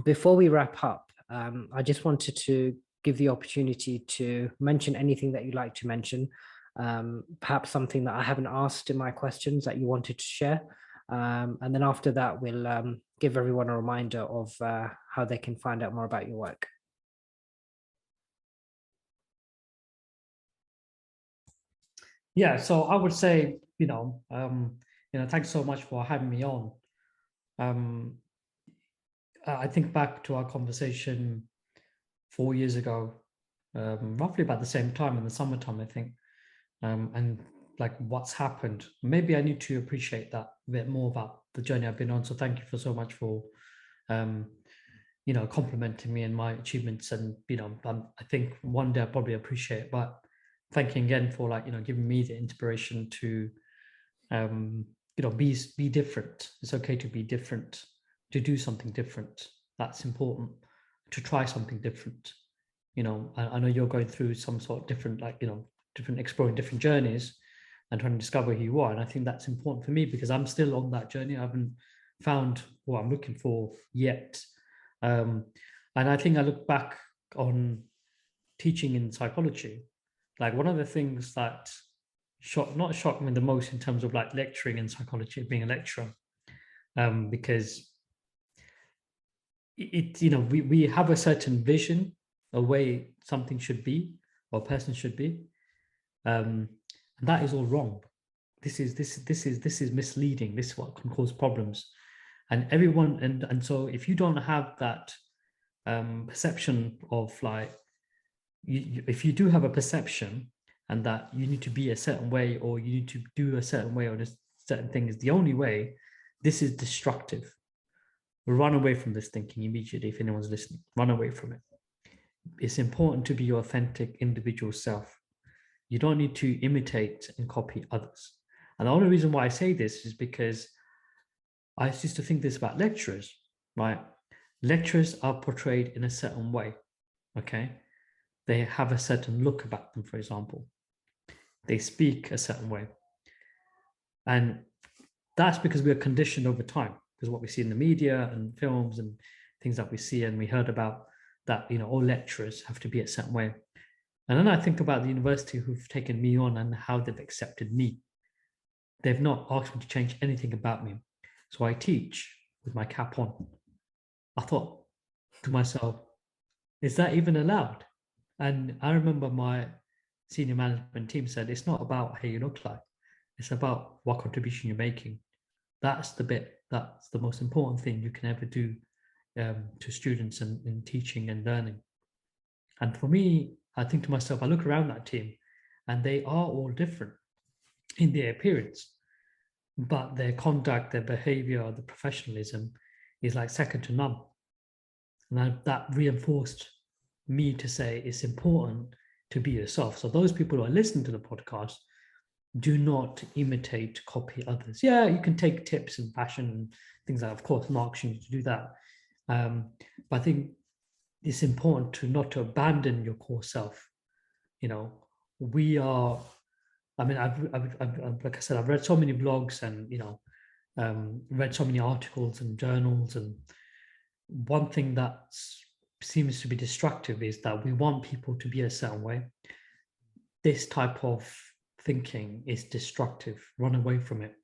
Before we wrap up, I just wanted to give the opportunity to mention anything that you'd like to mention, perhaps something that I haven't asked in my questions that you wanted to share. And then after that, we'll give everyone a reminder of how they can find out more about your work. Yeah, so I would say, thanks so much for having me on. I think back to our conversation 4 years ago, roughly about the same time in the summertime, I think, and like what's happened. Maybe I need to appreciate that a bit more about the journey I've been on. So thank you for so much for, complimenting me and my achievements. And I think one day I'll probably appreciate it. But thank you again for giving me the inspiration to be different. It's okay to be different, to do something different. That's important, to try something different. I know you're going through some sort of different different exploring different journeys and trying to discover who you are, and I think that's important for me because I'm still on that journey. I haven't found what I'm looking for yet. And I think I look back on teaching in psychology, Like one of the things that not shocked me the most in terms of like lecturing in psychology, being a lecturer, because we have a certain vision, a way something should be or a person should be, and that is all wrong. This is misleading. This is what can cause problems, and everyone and so if you don't have that perception of like, if you do have a perception and that you need to be a certain way or you need to do a certain way or this certain thing is the only way, this is destructive. Run away from this thinking immediately. If anyone's listening, run away from it. It's important to be your authentic individual self. You don't need to imitate and copy others. And the only reason why I say this is because I used to think this about lecturers, right? Lecturers are portrayed in a certain way, okay? They have a certain look about them, for example. They speak a certain way. And that's because we are conditioned over time, because what we see in the media and films and things that we see and we heard about, that, all lecturers have to be a certain way. And then I think about the university who've taken me on and how they've accepted me. They've not asked me to change anything about me. So I teach with my cap on. I thought to myself, is that even allowed? And I remember my senior management team said, it's not about how you look like. It's about what contribution you're making. That's the bit, that's the most important thing you can ever do to students in teaching and learning. And for me, I think to myself, I look around that team and they are all different in their appearance, but their conduct, their behavior, the professionalism is like second to none. And that reinforced me to say it's important to be yourself. So those people who are listening to the podcast, do not imitate, copy others. Yeah, you can take tips and fashion and things like that. Of course, I'm not asking you to do that. But I think it's important to not to abandon your core self. We are, I've like I said, I've read so many blogs and, read so many articles and journals. And one thing that seems to be destructive is that we want people to be a certain way. This type of thinking is destructive. Run away from it.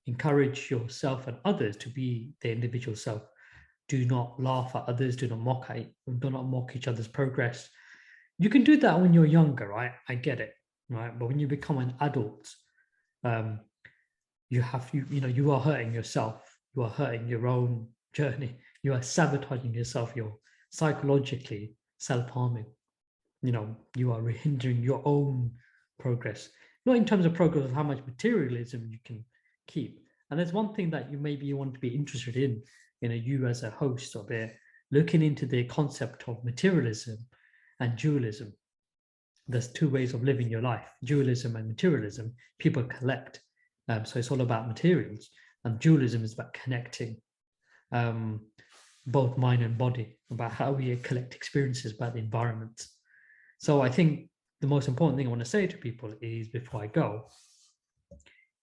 Encourage yourself and others to be their individual self. Do not laugh at others. Do not mock each other's progress. You can do that when you're younger, right? I get it, right? But when you become an adult, you are hurting yourself. You are hurting your own journey. You are sabotaging yourself. You're psychologically self-harming. You are hindering your own progress. Not in terms of progress of how much materialism you can keep. And there's one thing that you want to be interested in, you as a host of it, looking into the concept of materialism and dualism. There's two ways of living your life, dualism and materialism. People collect. So it's all about materials. And dualism is about connecting both mind and body, about how we collect experiences about the environment. So I think the most important thing I want to say to people is, before I go,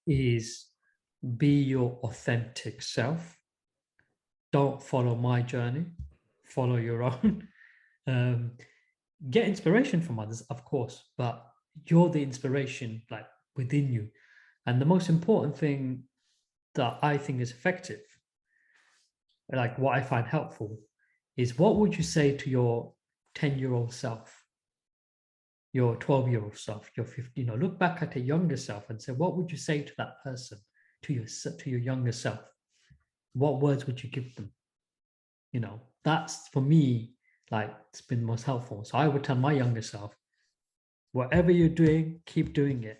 is be your authentic self. Don't follow my journey, follow your own. Get inspiration from others, of course, but you're the inspiration like within you. And the most important thing that I think is effective, like what I find helpful, is what would you say to your 10-year-old self, your 12-year-old self, your 15, look back at a younger self and say, what would you say to that person, to your younger self? What words would you give them? That's for me, like, it's been most helpful. So I would tell my younger self, whatever you're doing, keep doing it.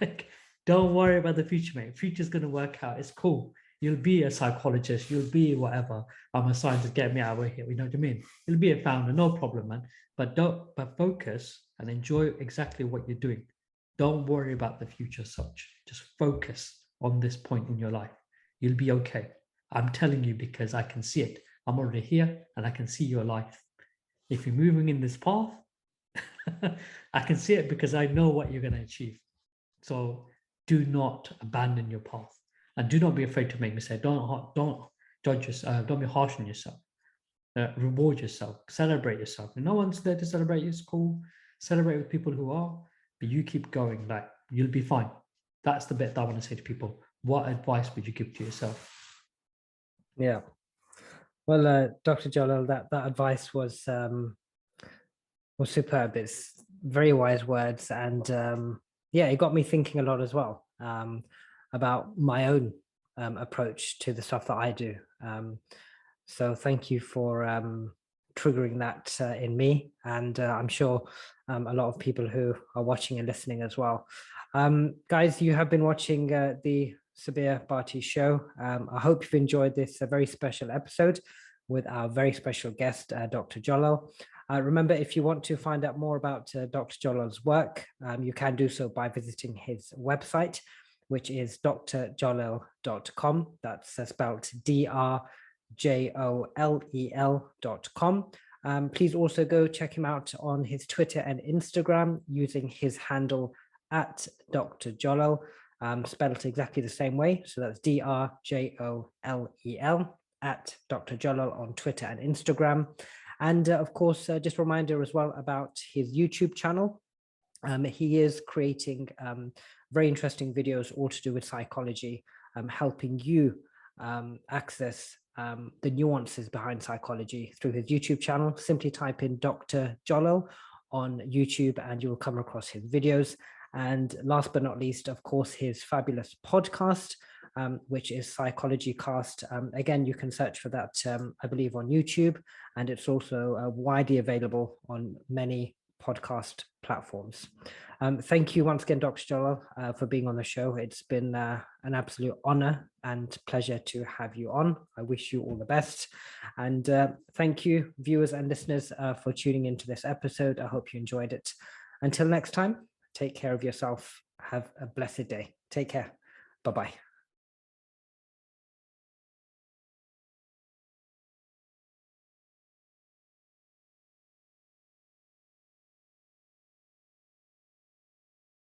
Like, don't worry about the future, mate. Future's going to work out. It's cool. You'll be a psychologist. You'll be whatever. I'm a scientist. Get me out of here. You know what I mean? You'll be a founder. No problem, man. But focus and enjoy exactly what you're doing. Don't worry about the future such. Just focus on this point in your life. You'll be okay. I'm telling you because I can see it. I'm already here and I can see your life. If you're moving in this path, I can see it because I know what you're going to achieve. So do not abandon your path and do not be afraid to make mistakes. Don't judge yourself. Don't be harsh on yourself. Reward yourself. Celebrate yourself. If no one's there to celebrate you, it's cool. Celebrate with people who are. but you keep going, like you'll be fine. That's the bit that I want to say to people. What advice would you give to yourself? Yeah. Well, Dr. Jolel, that advice was superb. It's very wise words, and yeah, it got me thinking a lot as well about my own approach to the stuff that I do. So thank you for triggering that in me, and I'm sure a lot of people who are watching and listening as well. Guys, you have been watching the Sabir Bhatti Show. I hope you've enjoyed this very special episode with our very special guest, Dr. Jolel. Remember, if you want to find out more about Dr. Jolel's work, you can do so by visiting his website, which is drjolel.com. That's spelled drjolel.com. Please also go check him out on his Twitter and Instagram using his handle at Dr. Jolel, spelled exactly the same way. So that's drjolel at Dr. Jolel on Twitter and Instagram. And of course, just a reminder as well about his YouTube channel. He is creating very interesting videos all to do with psychology, helping you access the nuances behind psychology through his YouTube channel. Simply type in Dr. Jolel on YouTube and you will come across his videos. And last but not least, of course, his fabulous podcast, which is Psychology Cast. Again, you can search for that, I believe, on YouTube, and it's also widely available on many podcast platforms. Thank you once again, Dr. Jolel, for being on the show. It's been an absolute honor and pleasure to have you on. I wish you all the best. And thank you, viewers and listeners, for tuning into this episode. I hope you enjoyed it. Until next time, take care of yourself. Have a blessed day. Take care. Bye-bye.